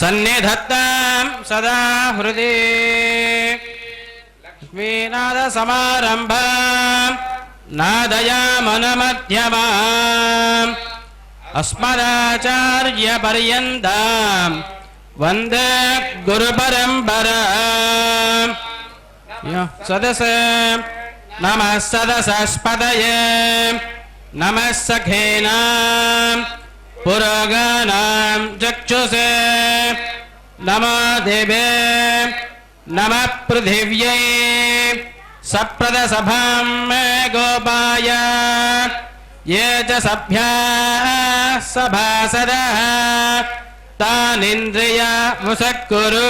सन्निधत्तां सदा हृदि लक्ष्मीनादसमारम्भां नादयामनमध्यमाम् अस्मदाचार्यपर्यन्तां वन्दे गुरुपरम्पराम् सदसे नमः सदसस्पतये नमः सखेनां पुरोगानां चक्षुषे नमो देवे नमः पृथिव्यै सप्रदसभां मे गोपाय ये च सभ्याः सभासदः तानिन्द्रिया मुसक्कुरु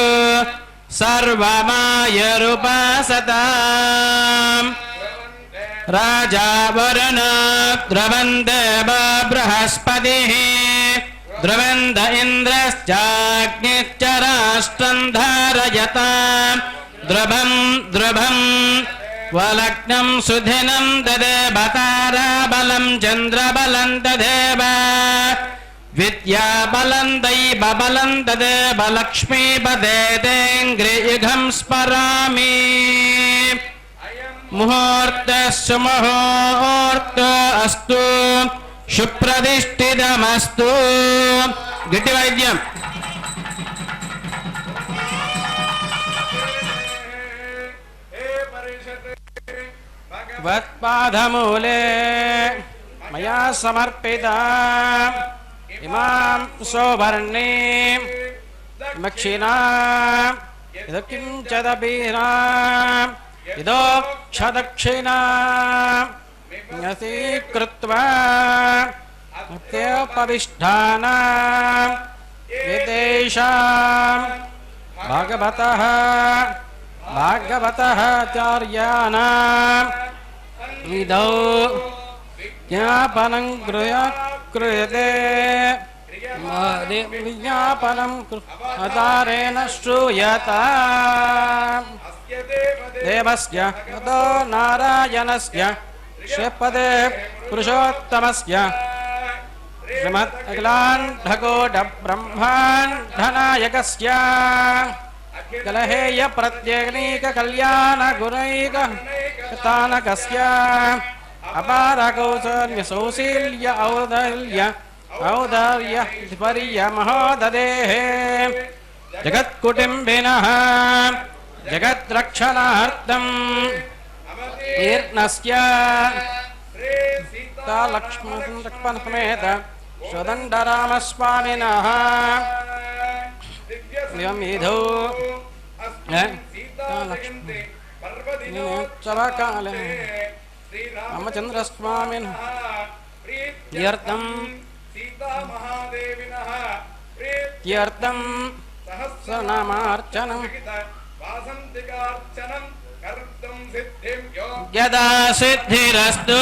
सर्वमायरुपासताम् राजा वरुण द्रवन्ते बृहस्पतिः द्रवन्त इन्द्रश्चाग्निश्च राष्ट्रं धारयताम् द्रवं वलग्नं सुधिनं तदेव ताराबलं चन्द्रबलं तदेव विद्याबलं दैवबलं तदेव लक्ष्मीपदे तेऽङ्घ्रियुगं स्मरामि मुहूर्तस्सु मुहूर्त अस्तु सुप्रतिष्ठितमस्तु गिट्टिवैद्यं वत्पादमूले मया समर्पिता इमां सौवर्णीं दक्षिणां यदकिञ्चदपीनाम् इदोक्षदक्षिणां न्यसीकृत्वा अत्यपविष्ठानां एतेषां भागवतः आचार्याणाम् इदौ ज्ञापनं क्रियते विज्ञापनं अतारेण श्रूयताम् देवस्य ततो नारायणस्य श्रीपदे पुरुषोत्तमस्य श्रीमद् अखिलाण्डकोटब्रह्माण्डनायकस्य कलहेय प्रत्यग्नीक कल्याण गुणैक तानकस्य अपारकौसल्य सौशील्य औदार्य परिय महोददेः जगत्कुटुम्बिनः जगद्रक्षणार्थं कीर्णस्य लक्ष्मणसमेत स्वदण्डरामस्वामिनः यमिधौ लक्ष्मणोत्सवकाले रामचन्द्रस्वामिनः प्रीत्यर्थं प्रीत्यर्थं सहस्रनामार्चनं यदा सिद्धिरस्तु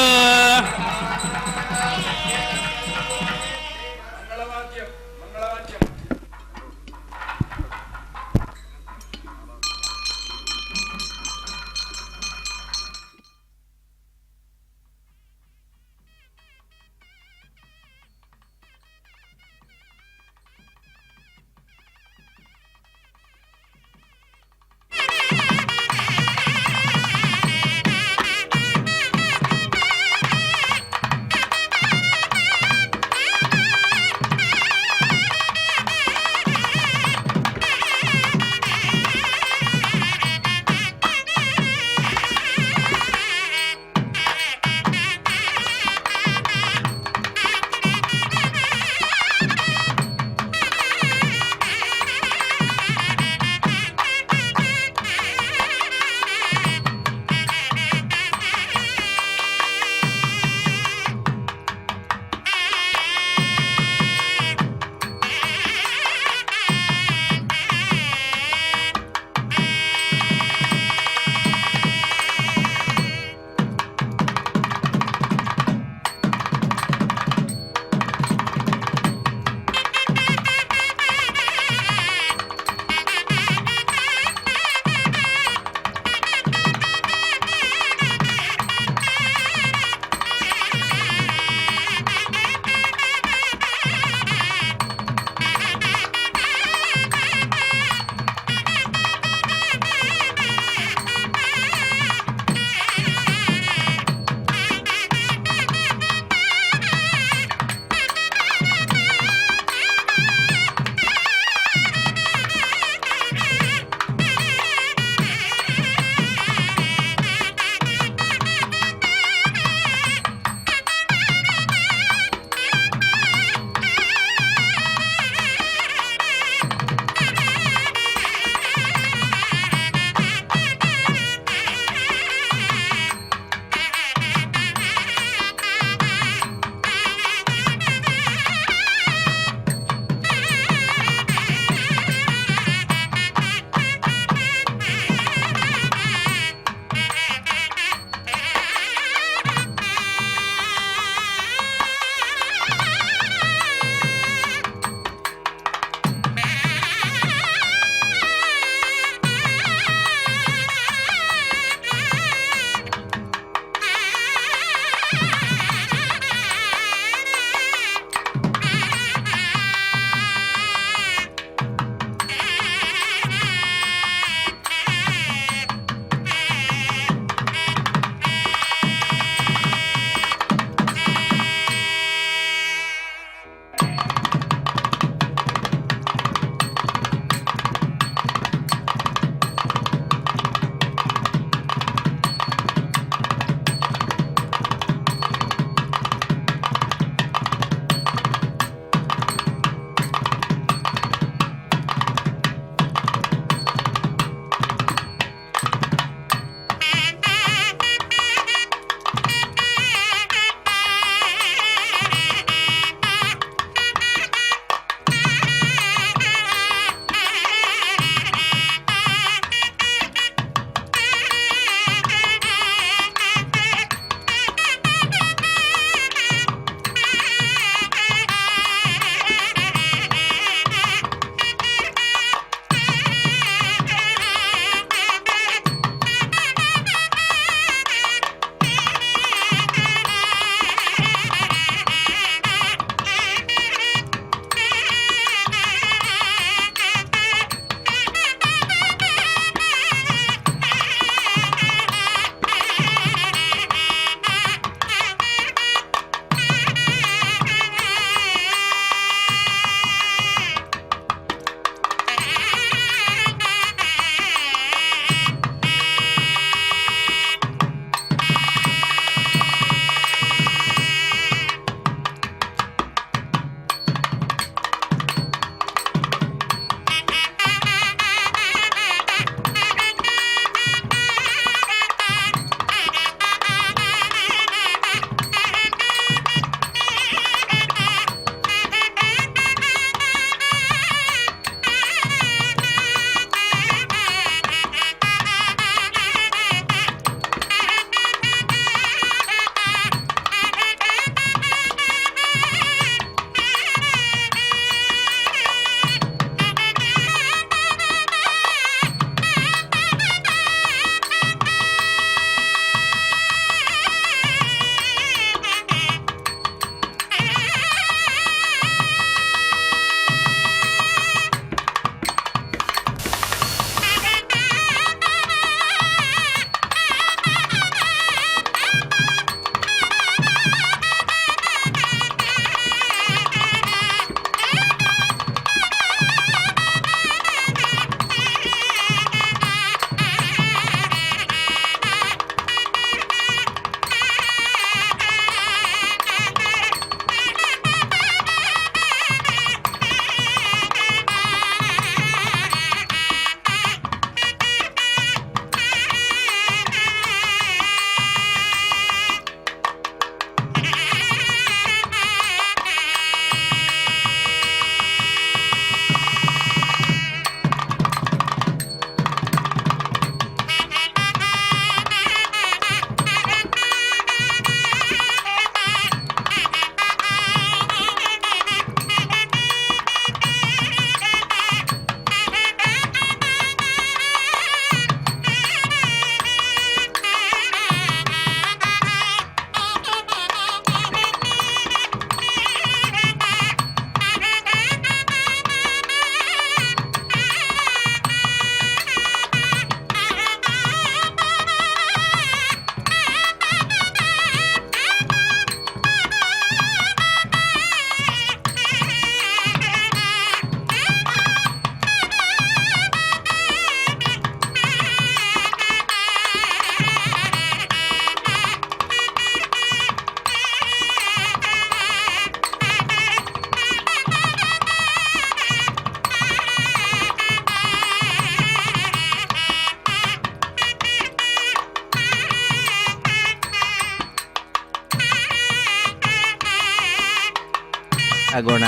ಆಗೋಣ.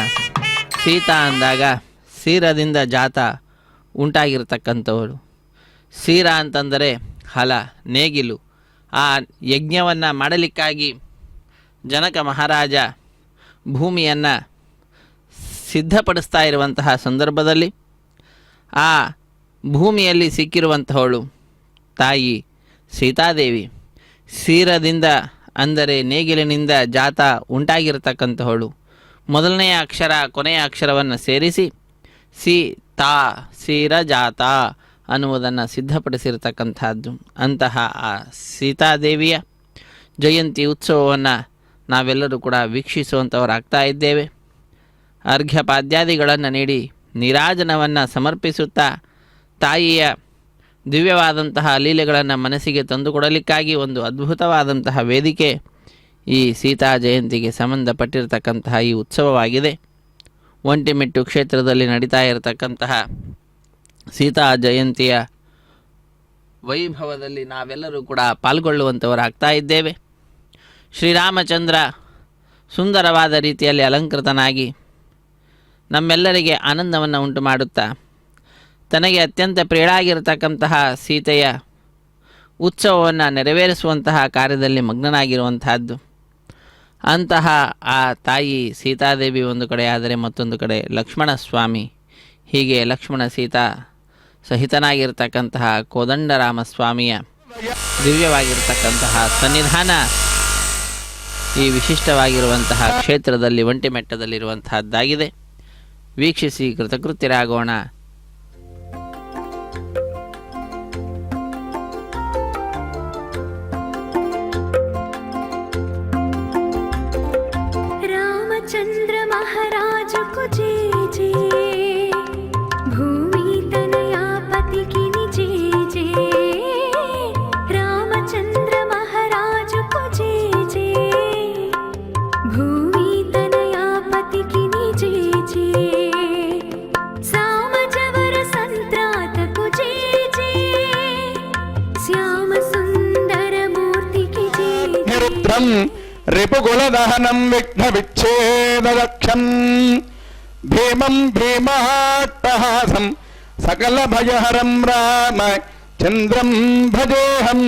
ಸೀತಾ ಅಂದಾಗ ಸೀರದಿಂದ ಜಾತ ಉಂಟಾಗಿರ್ತಕ್ಕಂಥವಳು. ಸೀರ ಅಂತಂದರೆ ಹಲ, ನೇಗಿಲು. ಆ ಯಜ್ಞವನ್ನು ಮಾಡಲಿಕ್ಕಾಗಿ ಜನಕ ಮಹಾರಾಜ ಭೂಮಿಯನ್ನು ಸಿದ್ಧಪಡಿಸ್ತಾ ಇರುವಂತಹ ಸಂದರ್ಭದಲ್ಲಿ ಆ ಭೂಮಿಯಲ್ಲಿ ಸಿಕ್ಕಿರುವಂತಹವಳು ತಾಯಿ ಸೀತಾದೇವಿ. ಸೀರದಿಂದ ಅಂದರೆ ನೇಗಿಲಿನಿಂದ ಜಾತ ಉಂಟಾಗಿರ್ತಕ್ಕಂಥವಳು. ಮೊದಲನೆಯ ಅಕ್ಷರ ಕೊನೆಯ ಅಕ್ಷರವನ್ನು ಸೇರಿಸಿ ಸೀತಾ ಸೀರ ಜಾತ ಅನ್ನುವುದನ್ನು ಸಿದ್ಧಪಡಿಸಿರ್ತಕ್ಕಂಥದ್ದು. ಅಂತಹ ಆ ಸೀತಾದೇವಿಯ ಜಯಂತಿ ಉತ್ಸವವನ್ನು ನಾವೆಲ್ಲರೂ ಕೂಡ ವೀಕ್ಷಿಸುವಂಥವರಾಗ್ತಾ ಇದ್ದೇವೆ. ಅರ್ಘ್ಯಪಾದ್ಯಾದಿಗಳನ್ನು ನೀಡಿ ನೀರಾಜನವನ್ನು ಸಮರ್ಪಿಸುತ್ತಾ ತಾಯಿಯ ದಿವ್ಯವಾದಂತಹ ಲೀಲೆಗಳನ್ನು ಮನಸ್ಸಿಗೆ ತಂದುಕೊಡಲಿಕ್ಕಾಗಿ ಒಂದು ಅದ್ಭುತವಾದಂತಹ ವೇದಿಕೆ ಈ ಸೀತಾ ಜಯಂತಿಗೆ ಸಂಬಂಧಪಟ್ಟಿರತಕ್ಕಂತಹ ಈ ಉತ್ಸವವಾಗಿದೆ. ಒಂಟಿಮಿಟ್ಟು ಕ್ಷೇತ್ರದಲ್ಲಿ ನಡೀತಾ ಇರತಕ್ಕಂತಹ ಸೀತಾ ಜಯಂತಿಯ ವೈಭವದಲ್ಲಿ ನಾವೆಲ್ಲರೂ ಕೂಡ ಪಾಲ್ಗೊಳ್ಳುವಂಥವರಾಗ್ತಾ ಇದ್ದೇವೆ. ಶ್ರೀರಾಮಚಂದ್ರ ಸುಂದರವಾದ ರೀತಿಯಲ್ಲಿ ಅಲಂಕೃತನಾಗಿ ನಮ್ಮೆಲ್ಲರಿಗೆ ಆನಂದವನ್ನು ಉಂಟು ಮಾಡುತ್ತಾ ತನಗೆ ಅತ್ಯಂತ ಪ್ರಿಯಳಾಗಿರತಕ್ಕಂತಹ ಸೀತೆಯ ಉತ್ಸವವನ್ನು ನೆರವೇರಿಸುವಂತಹ ಕಾರ್ಯದಲ್ಲಿ ಮಗ್ನನಾಗಿರುವಂತಹದ್ದು. ಅಂತಹ ಆ ತಾಯಿ ಸೀತಾದೇವಿ ಒಂದು ಕಡೆ ಆದರೆ ಮತ್ತೊಂದು ಕಡೆ ಲಕ್ಷ್ಮಣ ಸ್ವಾಮಿ, ಹೀಗೆ ಲಕ್ಷ್ಮಣ ಸೀತಾ ಸಹಿತನಾಗಿರ್ತಕ್ಕಂತಹ ಕೋದಂಡರಾಮಸ್ವಾಮಿಯ ದಿವ್ಯವಾಗಿರ್ತಕ್ಕಂತಹ ಸನ್ನಿಧಾನ ಈ ವಿಶಿಷ್ಟವಾಗಿರುವಂತಹ ಕ್ಷೇತ್ರದಲ್ಲಿ ಒಂಟಿಮೆಟ್ಟದಲ್ಲಿರುವಂತಹದ್ದಾಗಿದೆ. ವೀಕ್ಷಿಸಿ ಕೃತಕೃತ್ಯರಾಗೋಣ. रामचंद्र महाराज को जय जय, भूमि तनया पति की जय जय। रामचंद्र महाराज को जय जय, भूमि तनया पति की जय जय। सामजवर संत्रात को जय जय, श्याम सुंदर मूर्ति की जय निरुद्रम रिपुकुलदहनं विघ्नविच्छेददक्षं भीमं भीमाट्टहासं सकलभयहरं रामचन्द्रं भजेऽहम्।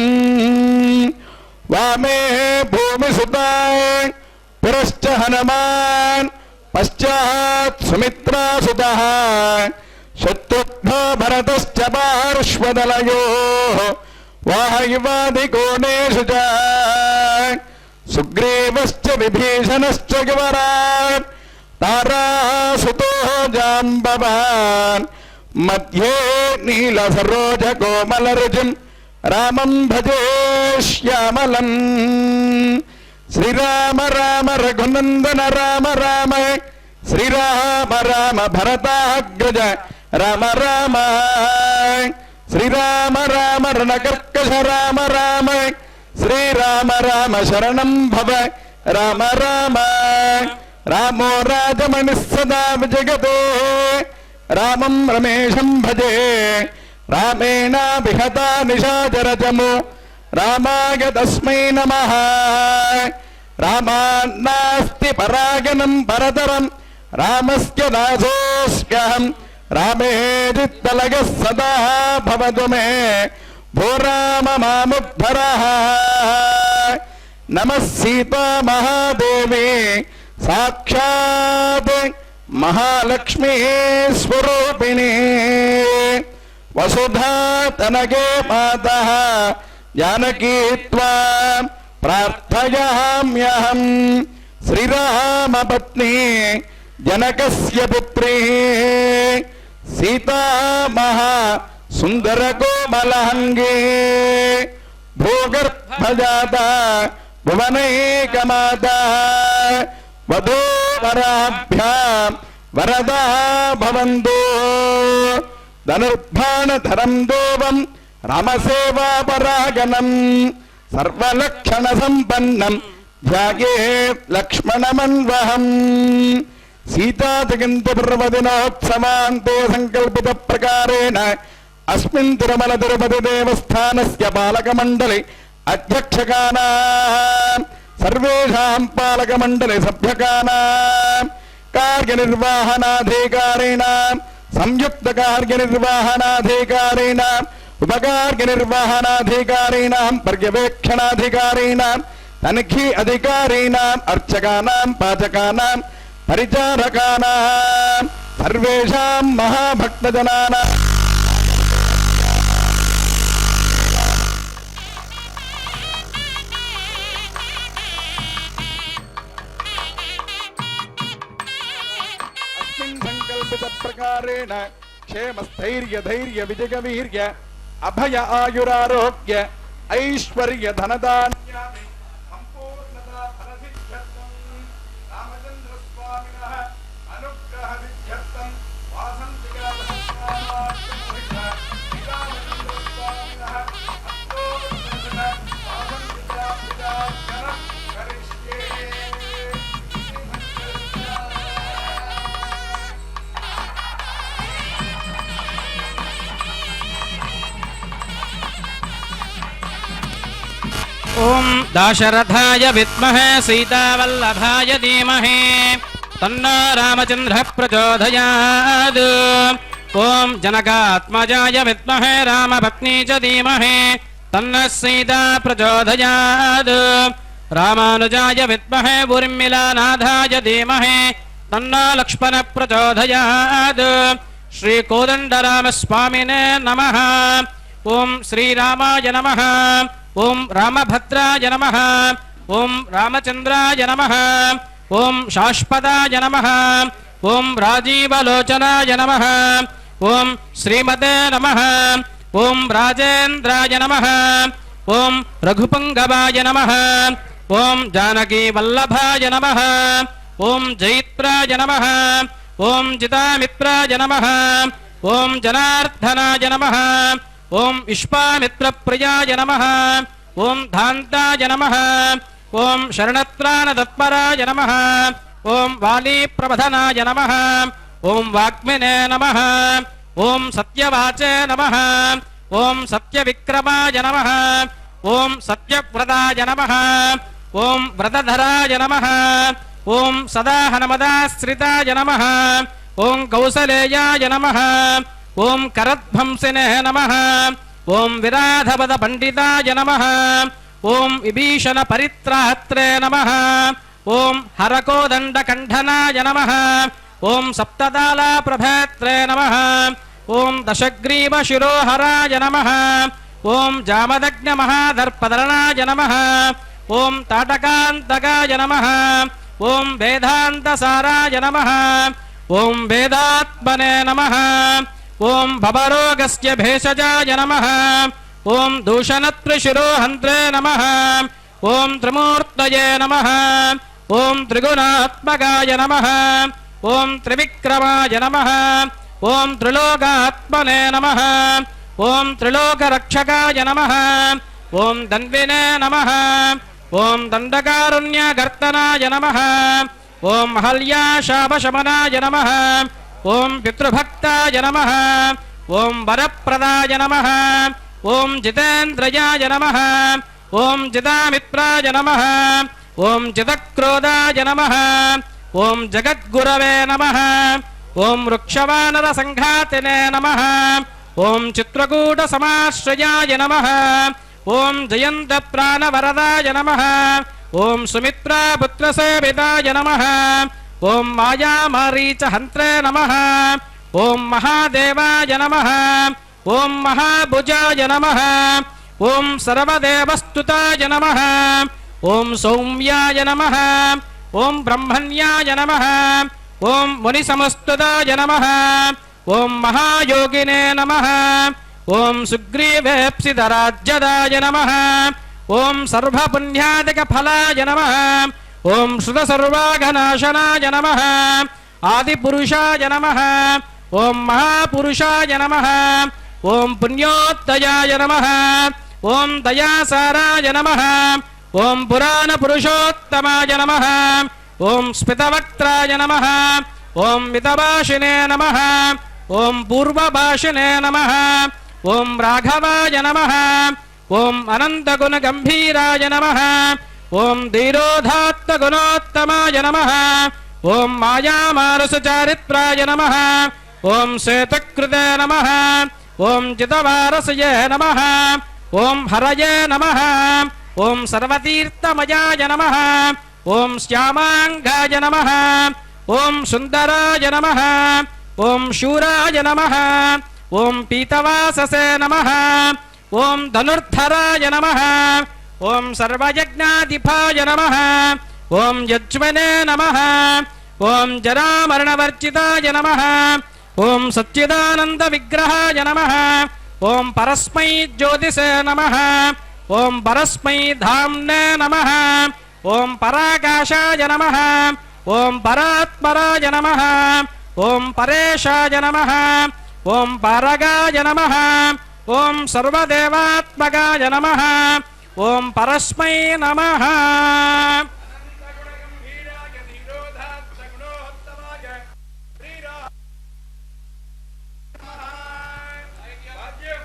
वामे भूमिसुताय पुरश्च हनुमान् पश्चात् सुमित्रासुतः शत्रुघ्नो भरतश्च पार्श्वदलयोः वायुवादिकोणेषु च सुग्रीवश्च विभीषणश्च गिवरान् तारासुतो जाम्बवान् मध्ये नीलसरोजकोमलरुचिं रामं भजे श्यामलम्। श्रीराम राम रघुनन्दन राम राम, श्रीराम राम भरताग्रज राम राम, श्रीराम राम रणकर्कश राम राम, श्रीराम राम शरणं भव राम राम। रामो राजमणिः सदा विजगते, रामं रमेशं भजे। रामेण विहता निशाचरचमु, रामाय तस्मै नमः। रामान्नास्ति परागनं परतरं, रामस्य दासोऽस्म्यहं। रामे चित्तलयः सदा भवतु मे, भो राम मामुद्धरः। नमः सीता महादेवी साक्षात् महालक्ष्मी स्वरूपिणी, वसुधा तनगे मातः जानकी त्वां प्रार्थयाम्यहम्। श्रीरामपत्नी जनकस्य पुत्री सीता महा सुन्दरकोमलाङ्गी, भूगर्भजाता भुवनैकमाता, वधूवराभ्यां वरदा भवन्तु। धनुर्बाणधरं देवं रामसेवापरागणं, सर्वलक्षणसम्पन्नं ध्यायेत् लक्ष्मणमन्वहम्। सीताजयन्तीपर्वदिनोत्सवान्ते सङ्कल्पितप्रकारेण अस्मिन् तिरुमल तिरुपति देवस्थानस्य पालकमण्डले अध्यक्षकानां सर्वेषां पालकमण्डले सभ्यकानां कार्यनिर्वहणाधिकारेण संयुक्तकार्यनिर्वहणाधिकारेण उपकार्यनिर्वहणाधिकारेण पर्यवेक्षणाधिकारेण तनिखी अधिकारीणाम् अर्चकानां पाचकानां परिचारकानां सर्वेषां महाभक्तजनानां अस्मिन् संकल्पितप्रकारेण क्षेमस्थैर्य धैर्य विजयवीर्य अभय आयुरारोग्य ऐश्वर्य धनदान्यानि संपूर्णता फलसिद्ध्यर्थं रामचन्द्रस्वामिनः अनुग्रहसिद्ध्यर्थं वासन्तिकाभक्तानां श्रीरामचन्द्रस्वामिनः अष्टोत्तरशत वासन्तिकाभिदार्चनं करिष्ये। ओम दाशरथाय विद्महे सीतावल्लभाय धीमहि तन्नो रामचन्द्रः प्रचोदयात्। ओम जनकात्मजाय विद्महे रामपत्नी च धीमहि तन्नः सीता प्रचोदयात्। रामानुजाय विद्महे उर्मिलानाथाय धीमहि तन्नो लक्ष्मणः प्रचोदयात्। श्रीकोदण्डरामस्वामिने नमः। ओम श्रीरामाय नमः। ओम रामभद्राय नमः। ओम रामचन्द्राय नमः। ओम शाश्वताय नमः। ओम राजीवलोचनाय नमः। ओम श्रीमते नमः। ओम राजेन्द्राय नमः। ओम रघुपुङ्गवाय नमः। ओम जानकीवल्लभाय नमः। ओम जैत्राय नमः। ओम जितामित्राय नमः। ओम जनार्दनाय नमः। ओम विश्वामित्रप्रियाय नमः। ओम धान्ताय नमः। ओम शरणत्राणतत्पराय नमः। ओम वालीप्रबधनाय नमः। ओम वाग्मिने नमः। ओम सत्यवाचे नमः। ओम सत्यविक्रमाय नमः। ओम सत्यव्रताय नमः। ओम व्रतधराय नमः। ओम सदा हनुमदाश्रिताय नमः। ओम कौसलेयाय नमः। ओम करध्वंसिने नमः। ओम विराधपद पंडिताय नमः। ओम विभीषण परित्रात्रे नमः। ओम हरकोदंड कंठनाय नमः। ओम सप्तताला प्रभेत्रे नमः। ओम दशग्रीव शिरोहराय नमः। ओम जामदग्न महादर्पदरणाय नमः। ओम ताटकान्तकाय नमः। ओम वेदान्तसाराय नमः। ओम वेदात्मने नमः। ओम भवरोगस्य भेषजाय नमः। ओम दूषणत्रिशिरोहन्त्रे नमः। ओम त्रिमूर्तये नमः। ओम त्रिगुणात्मकाय नमः। ओम त्रिविक्रमाय नमः। ओम त्रिलोकात्मने नमः। ओम त्रिलोकरक्षकाय नमः। ओम दन्विने नमः। ओम दण्डकारुण्यकर्तनाय नमः। ओम अहल्याशापशमनाय नमः। ओम पितृभक्ताय नमः। ओम वरप्रदाय नमः। ओम जितेन्द्रयाय नमः। ओम जितामित्राय नमः। ओम जितक्रोधाय नमः। ओम जगद्गुरवे नमः। ओम वृक्षवानरसङ्घातिने नमः। ओम चित्रकूटसमाश्रयाय नमः। ओम जयन्तप्राणवरदाय नमः। ओम सुमित्रापुत्रसेविताय नमः। ओम मायामारीचहन्त्रे नमः। ओम महादेवाय नमः। ओम महाभुजाय नमः। ओम सर्वदेवस्तुताय नमः। ओम सौम्याय नमः। ओम ब्रह्मण्याय नमः। ओम मुनिसमस्तुताय नमः। ओम महायोगिने नमः। ओम सुग्रीवेप्सितराज्यदाय नमः। ओम सर्वपुण्यादिकफलाय नमः। ओम श्रुतसर्वाघनाशनाय नमः। आदिपुरुषाय नमः। ओम महापुरुषाय नमः। ओम पुण्योत्तयाय नमः। ओम दयासाराय नमः। ओम पुराणपुरुषोत्तमाय नमः। ओम स्मितवक्त्राय नमः। ओम मितभाषिणे नमः। ओम पूर्वभाषिणे नमः। ओम राघवाय नमः। ओम अनन्तगुणगम्भीराय नमः। ओम धीरोधात्तगुणोत्तमाय नमः। ఓం మాయామానసచారిత్రాయ నమః ఓం శ్వేతకృతే నమః ఓం చితవారసయే నమః ఓం హరయే నమః ఓం సర్వతీర్థమయాయ నమః ఓం శ్యామాంగాయ నమః ఓం సుందరాయ నమః ఓం శూరాయ నమః ఓం పీతవాససే నమః ఓం ధనుర్ధరాయ నమః ఓం సర్వయజ్ఞాధిపాయ నమః ఓం యజ్మనే నమః ఓం జరామరణవర్జితాయ నమః ఓం సచ్చిదానంద విగ్రహాయ నమః ఓం పరస్మై జ్యోతిషే నమః ఓం పరస్మై ధామ్నే నమః ఓం పరాకాశాయ నమః ఓం పరాత్మరాయ నమః ఓం పరేశాయ నమః ఓం పరగాయ నమః ఓం సర్వదేవాత్మకాయ నమః ఓం పరస్మై నమః వీరాయ నిరోధాత్త గుణోత్తమాయ శ్రీరా రాజ్యం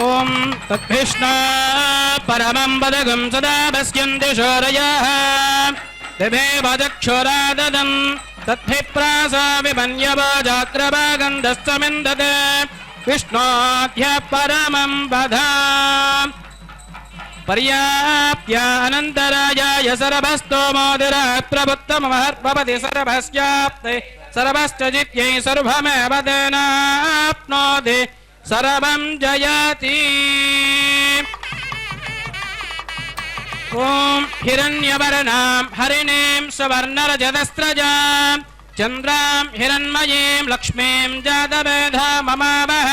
ఓం తద్విష్ణా పరమం పదగం సదా పశ్యంతి శౌరయః దేవేవ చక్షురాదదం తద్భిప్రాసా విమన్యవో జాత్రభాగంధస్తమిందతే విష్ణోధ్య పరమం పదా పర్యాప్య అనంతరాయాయ సర్వస్తోమోదిరాత్ ప్రభుత్తమహర్భవతి సర్వస్యాప్తే సర్వశ్చ జిత్యై సర్వమేవ తేనాప్నోతి సర్వం జయతి ఓం హిరణ్యవర్ణాం హరిణీం సువర్ణరజతస్రజాం చంద్రాం హిరణ్మయీం లక్ష్మీం జాతవేదమమావహ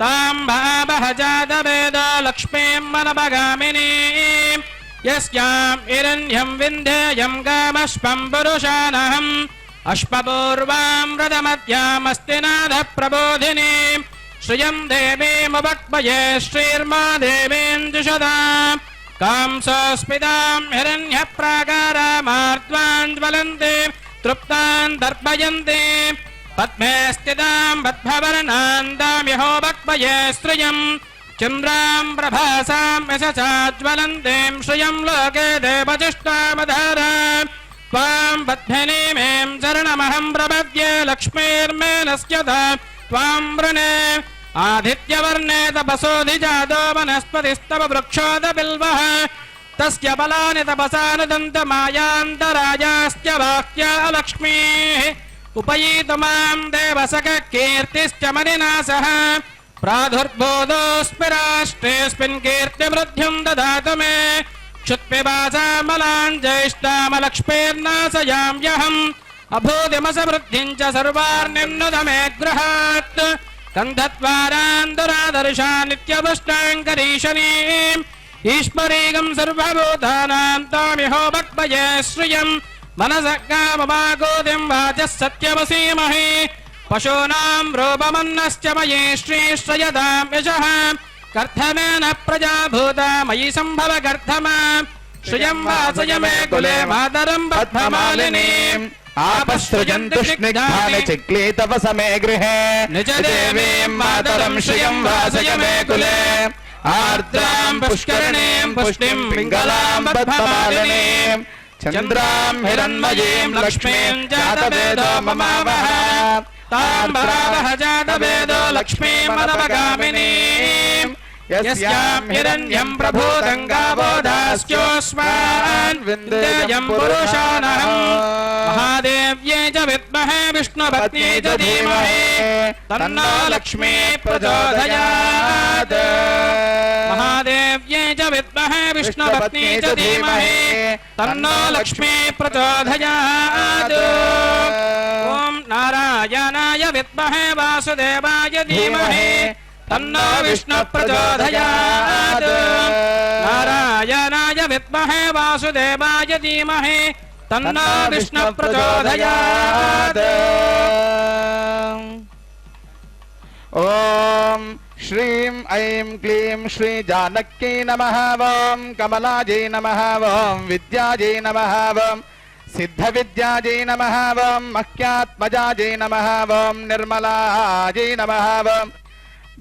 తాం భావః జాతవేద లక్ష్మీం మనభగామినీం యస్యాం హిరణ్యం వింధ్యేయం గామశ్వం పురుషానహం అశ్వపూర్వాం రథమధ్యామస్తి నాథ ప్రబోధినీం శ్రియం దేవీముపక్మయే శ్రీర్మా దేవీంజుషదాం కాంసోస్మితాం హిరణ్యప్రాకారామార్ద్వాన్ జ్వలంతి తృప్తాన్ దర్పయంతి పద్మే స్థితాం పద్మవర్ణాన్ దామ్యహోపక్మయే శ్రియం చంద్రాం ప్రభాసాం యశసాజ్వలంతిం శ్రియం లోకే దేవజిష్టామధారాం త్వాం పద్మినీమేం శరణమహం ప్రపద్యే లక్ష్మీర్మేనస్యతాం త్వాం వృణే ఆదిత్యవర్ణే తపసోధిజాతో వనస్పతిస్తవ వృక్షోద బిల్వః తస్య బలాని తపసానుదంతమాయాంతరాయాస్త్య వాక్య లక్ష్మీః ఉపయీతు మాం దేవసక కీర్తిశ్చ మణినాసః ప్రాదుర్బోధోऽస్మి రాష్ట్రేऽస్మిన్ కీర్తివృద్ధిం దదాతు మే క్షుత్పిపాసామలాన్ జ్యేష్ఠామలక్ష్మీర్నాశయామ్యహం అభూతిమసవృద్ధిం చ సర్వార్నిర్నుద మే గృహాత్ గంధద్వారాంధురాదర్శా నిత్యపుష్టాంకరీశనీం ఈశ్వరీగం సర్వభూతానాం తామిహోపక్మయే శ్రియం మనసగామమాగోదిం వాచः సత్యవసీమహి పశూనాం రూపమన్నశ్చ మయే శ్రీశ్రయతాం యశః కర్ధమేన ప్రజాభూతా మయి సంభవ కర్ధమా శ్రియం వాసయ మే కులే మాతరం బద్ధమాలినీం ఆపసృజంతు స్నిగ్ధాని చిక్లీతవ సమే గృహే నిజ దేవీం మాతరం శ్రియం వాసయ మే కులే ఆర్ద్రాం పుష్కరిణీం పుష్టిం పింగళాం బద్ధమాలినీం చంద్రాం హిరణ్మయీం లక్ష్మీం జాతవేదో మమావహ తాం భరావహ జాతవేదో లక్ష్మీమనవగామినీం यस्यां हिरण्यं प्रभूतं गावो दास्योऽस्मान् विन्देयं पुरुषानहम् महादेव्यै च विद्महे विष्णुपत्न्यै च धीमहि तन्नो लक्ष्मी प्रचोदयात् महादेव्यै च विद्महे विष्णुपत्न्यै च धीमहि तन्नो लक्ष्मी प्रचोदयात् ॐ नारायणाय विद्महे वासुदेवाय धीमहि तन्नो विष्णु प्रचोदयात् नारायणाय विद्महे वासुदेवाय धीमहि तन्नो विष्णु प्रचोदयात् ॐ श्रीं ऐं क्लीं श्री जानकी नमः ॐ कमलाजै नमः ॐ विद्याजै नमः ॐ सिद्धविद्याजै नमः ॐ मह्यात्मजाजै नमः ॐ निर्मलाजै नमः ॐ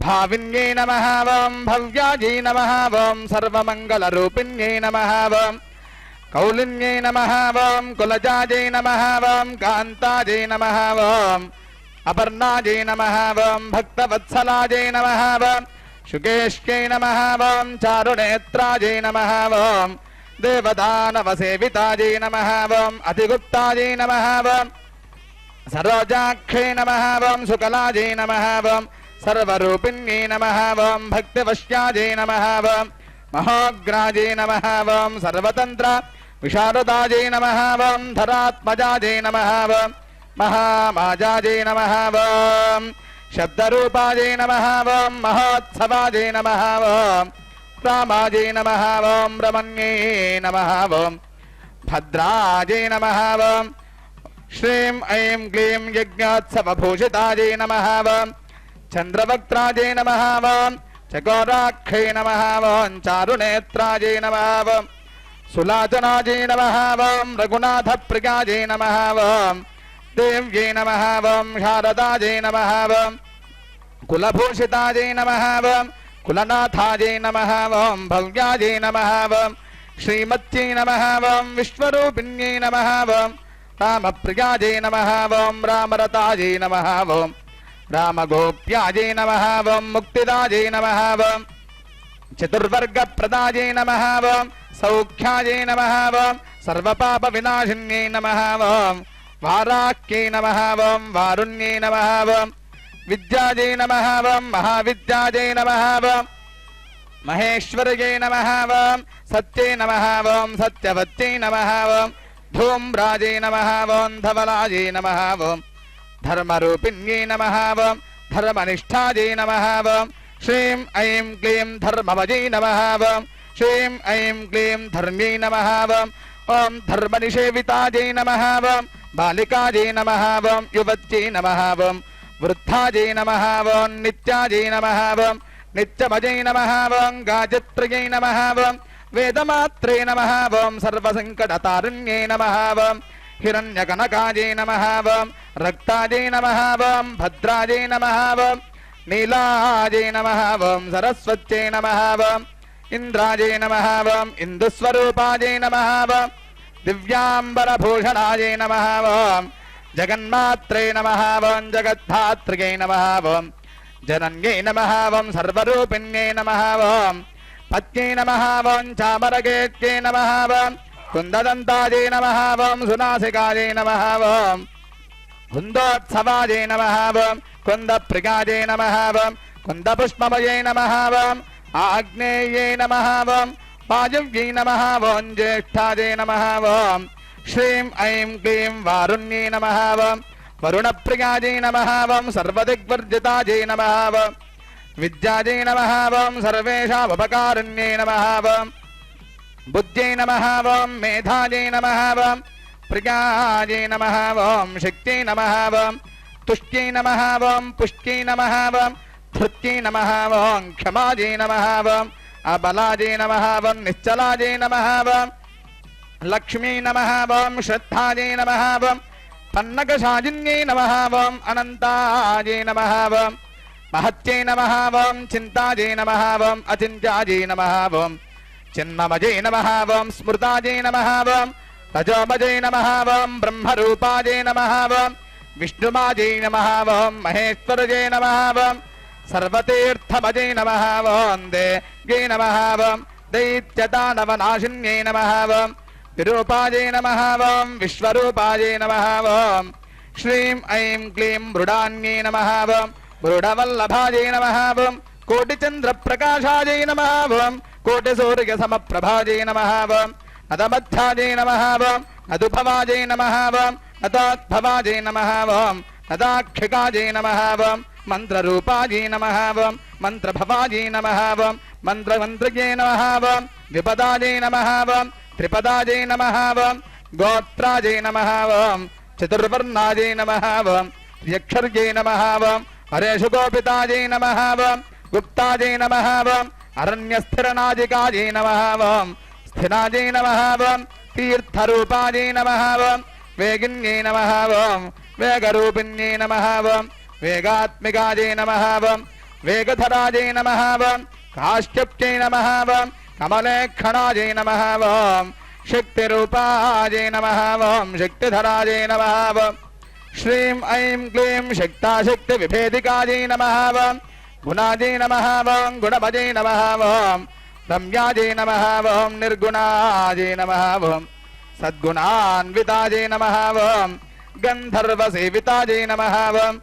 भाविन्यै नमः ॐ भव्याजै नमः ॐ सर्वमङ्गलरूपिण्यै नमः ॐ कौलिन्यै नमः ॐ कुलजाजै नमः ॐ कान्ताजै नमः ॐ अपर्णाजै नमः ॐ भक्तवत्सलाजै नमः ॐ शुकेश्यै नमः ॐ चारुनेत्राजै नमः ॐ देवदानवसेविताजै नमः ॐ अतिगुप्ताजै नमः ॐ सरोजाक्षै नमः ॐ शुकलाजै नमः ॐ सर्वरूपिण्यै नमः ॐ भक्तिवश्याजै नमः ॐ महोग्राजै नमः ॐ सर्वतन्त्र विशारदाजै नमः ॐ धरात्मजाजै नमः ॐ महामाजाजै नमः ॐ शब्दरूपाजै नमः ॐ महोत्सवाजै नमः ॐ रामाजै नमः ॐ रमण्यै नमः ॐ भद्राजै नमः ॐ श्रीं ऐं क्लीं यज्ञोत्सवभूषिताजै नमः ॐ चन्द्रवक्त्राजै नमः ॐ चकोराक्षै नमः ॐ चारुनेत्राजै नमः ॐ सुलाचनाजै नमः ॐ रघुनाथप्रियाजै नमः ॐ देव्यै नमः ॐ शारदाजै नमः ॐ कुलभूषिताजै नमः ॐ कुलनाथाजै नमः ॐ भव्याजै नमः ॐ श्रीमत्यै नमः ॐ विश्वरूपिण्यै नमः ॐ रामप्रियाजै नमः ॐ रामरताजै नमः ॐ रामगोप्याजै नमः ॐ मुक्तिदाजै नमः ॐ चतुर्वर्गप्रदाजै नमः ॐ सौख्याजै नमः ॐ सर्वपापविनाशिन्यै नमः ॐ वाराक्यै नमः ॐ वारुण्यै नमः ॐ विद्याजै नमः ॐ महाविद्याजै नमः ॐ महेश्वर्यै नमः ॐ सत्यै नमः ॐ सत्यवत्यै नमः ॐ धूम्राजै नमः ॐ धवलाजै नमः ॐ धर्मरूपिण्यै नमः ॐ धर्मनिष्ठाजै नमः ॐ श्रीं ऐं क्लीं धर्मवजै नमः ॐ श्रीं ऐं क्लीं धर्म्यै नमः ॐ ॐ धर्मनिषेविताजै नमः ॐ बालिकाजै नमः ॐ युवत्यै नमः ॐ वृद्धाजै नमः ॐ नित्याजै नमः ॐ नित्यमजै नमः ॐ गायत्र्यै नमः ॐ वेदमात्रे नमः ॐ सर्वसङ्कटतारिण्यै नमः ॐ हिरण्यकनकाजै नमः ॐ रक्ताजै नमः ॐ भद्राजै नमः ॐ नीलाजै नमः ॐ सरस्वत्यै नमः ॐ इन्द्राजै नमः ॐ इन्दुस्वरूपाजै नमः ॐ दिव्याम्बरभूषणाजै नमः ॐ जगन्मात्रे नमः ॐ जगद्धात्रियै नमः ॐ जनन्यै नमः ॐ सर्वरूपिण्यै नमः ॐ पत्न्यै नमः ॐ चामरकेत्यै नमः ॐ कुन्ददन्ताजै नमः ॐ सुनासिकाजै नमः ॐ कुन्दोत्सवाजै नमः ॐ कुन्दप्रियाजै नमः ॐ कुन्दपुष्पमयै नमः ॐ आग्नेयै नमः ॐ वायुव्यै नमः ॐ ज्येष्ठाजै नमः ॐ श्रीं ऐं क्लीं वारुण्यै नमः ॐ वरुणप्रियाजै नमः ॐ सर्वदिग्वर्जिताजै नमः ॐ विद्याजै नमः ॐ सर्वेषामुपकारिण्यै नमः ॐ बुद्ध्यै नमः ॐ मेधाजै नमः ॐ प्रियाजै नमः ॐ शक्त्यै नमः ॐ तुष्ट्यै नमः ॐ पुष्ट्यै नमः ॐ धृत्यै नमः ॐ क्षमाजै नमः ॐ अबलाजै नमः ॐ निश्चलाजै नमः ॐ लक्ष्मी नमः ॐ श्रद्धाजै नमः ॐ पन्नकशाजिन्यै नमः ॐ अनन्ताजै नमः ॐ महत्यै नमः ॐ चिन्ताजै नमः ॐ अचिन्त्याजै नमः ॐ चिन्ममजै नमः ॐ स्मृताजै नमः ॐ रजोमजै नमः ॐ ब्रह्मरूपाजै नमः ॐ विष्णुमाजै नमः ॐ महेश्वरजै नमः ॐ सर्वतीर्थभजे नमः ॐ देगे नमः ॐ दैत्यदानवनाशिन्यै नमः ॐ विरूपायै नमः ॐ विश्वरूपायै नमः ॐ श्रीं ऐं क्लीं मृडान्यै नमः ॐ मृडवल्लभायै नमः ॐ कोटिचन्द्रप्रकाशायै नमः ॐ कोटिसूर्यसमप्रभायै नमः ॐ नदमध्यायै नमः ॐ नदुभवायै नमः ॐ नदाद्भवायै नमः ॐ नदाक्षिकायै नमः ॐ मन्त्ररूपायै नमः ॐ मन्त्रभवायै नमः ॐ मन्त्रमन्त्रिये नमः ॐ विपदायै नमः ॐ त्रिपदायै नमः ॐ गोत्रायै नमः ॐ चतुर्वर्णायै नमः ॐ यक्षर्यै नमः ॐ हरेषु गोपितायै नमः ॐ गुप्तायै नमः ॐ अरण्यस्थिरनादिकायै नमः ॐ स्थिरायै नमः ॐ तीर्थरूपायै नमः ॐ वेगिन्यै नमः ॐ वेगरूपिण्यै नमः ॐ वेगात्मिकायै नमः ॐ वेगधरायै नमः ॐ काश्यप्यै नमः ॐ कमलेक्षणायै नमः ॐ शक्तिरूपायै नमः ॐ शक्तिधरायै नमः ॐ श्रीं ऐं क्लीं शक्ताशक्तिविभेदिकायै नमः ॐ गुणायै नमः ॐ गुणभजै नमः ॐ रम्यायै नमः ॐ निर्गुणायै नमः ॐ सद्गुणान्वितायै नमः ॐ गन्धर्वसेवितायै नमः ॐ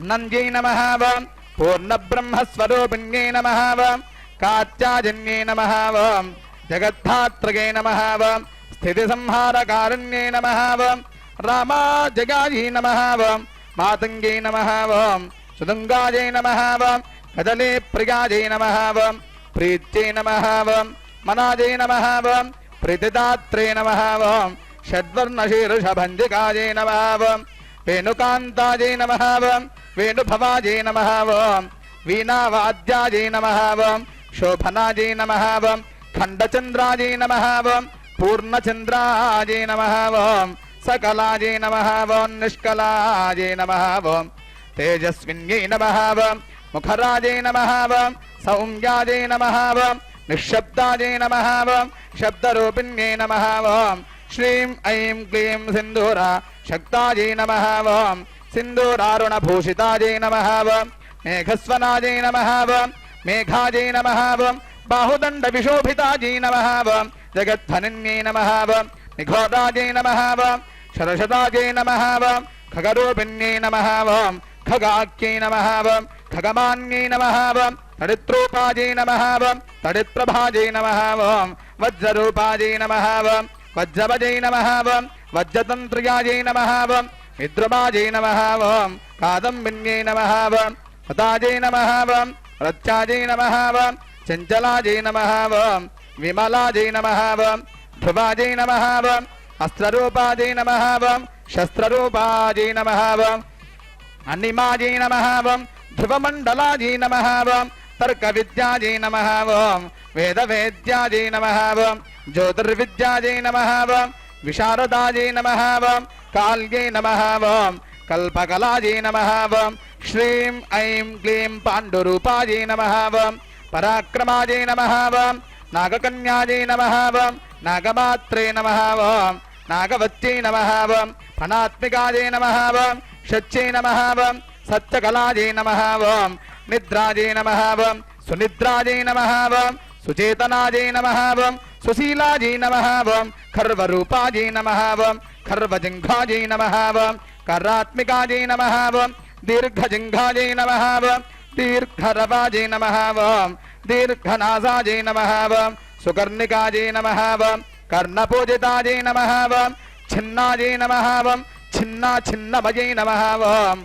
नन्द्यै नमः ॐ पूर्णब्रह्मस्वरूपिण्यै नमः ॐ कात्याजन्यै नमः ॐ जगद्धात्रये नमः ॐ स्थितिसंहारकारिण्यै नमः ॐ रामाजगायै नमः ॐ मातङ्ग्यै नमः ॐ सुदुङ्गायै नमः ॐ कदलीप्रियायै नमः ॐ प्रीत्यै नमः ॐ मनायै नमः ॐ प्रीतिदात्रे नमः ॐ षड्वर्णशीर्षभञ्जिकायै नमः ॐ वेणुकान्तायै नमः ॐ वेणुभवायै नमः ॐ वीणावाद्यायै नमः ॐ शोभनायै नमः ॐ खण्डचन्द्रायै नमः ॐ पूर्णचन्द्रायै नमः ॐ सकलायै नमः ॐ निष्कलायै नमः ॐ तेजस्विन्यै नमः ॐ मुखरायै नमः ॐ सौम्यायै नमः ॐ निःशब्दायै नमः ॐ शब्दरूपिण्यै नमः ॐ श्रीं ऐं क्लीं सिन्दूरा शक्तायै नमः ॐ सिन्दूरारुणभूषितायै नमः ॐ मेघस्वनायै नमः ॐ मेघायै नमः ॐ बाहुदण्डविशोभितायै नमः ॐ जगद्धनिन्यै नमः ॐ निघोरायै नमः ॐ शरशदायै नमः ॐ खगरूपिण्यै नमः ॐ खगाख्यै नमः ॐ खगमान्यै नमः ॐ तडित्रूपायै नमः ॐ तडित्प्रभायै नमः ॐ वज्ररूपायै नमः ॐ वज्रवजै नमः ॐ वज्रतन्त्र्यायै नमः ॐ विद्रुमायै नमः ॐ कादम्बिन्यै नमः ॐ हतायै नमः ॐ रत्यायै नमः ॐ चञ्चलायै नमः ॐ विमलायै नमः ॐ ध्रुवायै नमः ॐ अस्त्ररूपायै नमः ॐ शस्त्ररूपायै नमः ॐ अनिमायै नमः ॐ ध्रुवमण्डलायै नमः ॐ तर्कविद्यायै नमः ॐ वेदवेद्यायै नमः ॐ ज्योतिर्विद्यायै नमः ॐ विशारदायै नमः ॐ काल्यै नमः ॐ कल्पकलायै नमः ॐ श्रीं ऐं क्लीं पाण्डुरूपायै नमः ॐ पराक्रमायै नमः ॐ नागकन्यायै नमः ॐ नागमात्रे नमः ॐ नागवत्यै नमः ॐ फणात्मिकायै नमः ॐ शच्यै नमः ॐ सत्यकलायै नमः ॐ निद्रायै नमः ॐ सुनिद्रायै नमः ॐ सुचेतनायै नमः ॐ सुशीलायै नमः ॐ खर्वरूपायै नमः ॐ खर्वजिह्वायै नमः ॐ करात्मिकायै नमः ॐ दीर्घजिह्वायै नमः ॐ दीर्घरवायै नमः ॐ दीर्घनासायै नमः ॐ सुकर्णिकायै नमः ॐ कर्णपूजितायै नमः ॐ छिन्नायै नमः ॐ छिन्नाछिन्नमयै नमः ॐ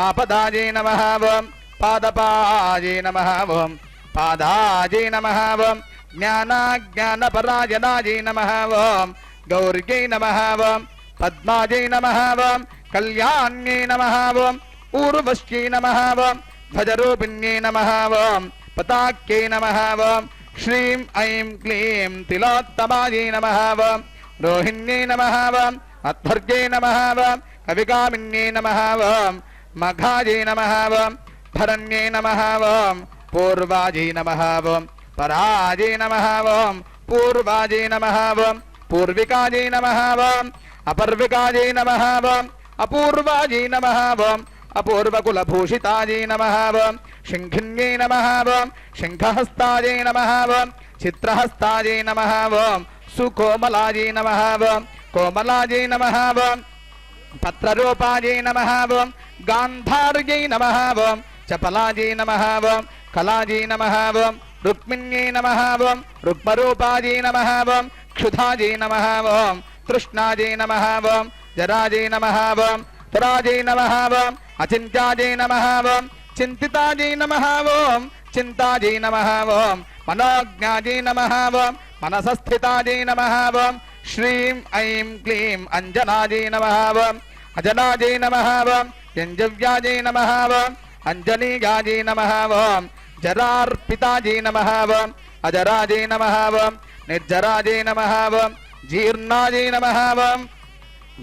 आपदायै नमः ॐ पादपायै नमः ॐ पादायै नमः ॐ ज्ञानाज्ञानपरायणायै नमः ॐ गौर्यै नमः ॐ पद्मायै नमः ॐ कल्याण्यै नमः ॐ ऊर्वश्यै नमः ॐ ध्वजरूपिण्यै नमः ॐ पताक्यै नमः ॐ श्रीं ऐं क्लीं तिलोत्तमायै नमः ॐ रोहिण्यै नमः ॐ अध्वर्यै नमः ॐ कविकामिन्यै नमः ॐ मघायै नमः ॐ भरण्यै नमः ॐ पूर्वायै नमः ॐ परायै नमः ॐ पूर्वायै नमः ॐ पूर्विकायै नमः ॐ अपर्विकायै नमः ॐ अपूर्वायै नमः ॐ अपूर्वकुलभूषितायै नमः ॐ शङ्खिन्यै नमः ॐ शङ्खहस्तायै नमः ॐ चित्रहस्तायै नमः ॐ सुकोमलायै नमः ॐ कोमलायै नमः ॐ पत्ररूपायै नमः ॐ गान्धार्यै नमः ॐ चपलायै नमः ॐ कलायै नमः ॐ रुक्मिण्यै नमः ॐ रुक्मरूपायै नमः ॐ क्षुधायै नमः ॐ तृष्णायै नमः ॐ जरायै नमः ॐ तुरायै नमः ॐ अचिन्त्यायै नमः ॐ चिन्तितायै नमः ॐ चिन्तायै नमः ॐ मनोज्ञायै नमः ॐ मनसस्थितायै नमः ॐ श्रीं ऐं क्लीं अञ्जनायै नमः ॐ अजनायै नमः ॐ यञ्जव्यायै नमः ॐ अञ्जनीयायै नमः ॐ जरार्पितायै नमः ॐ अजरायै नमः ॐ निर्जरायै नमः ॐ जीर्णायै नमः ॐ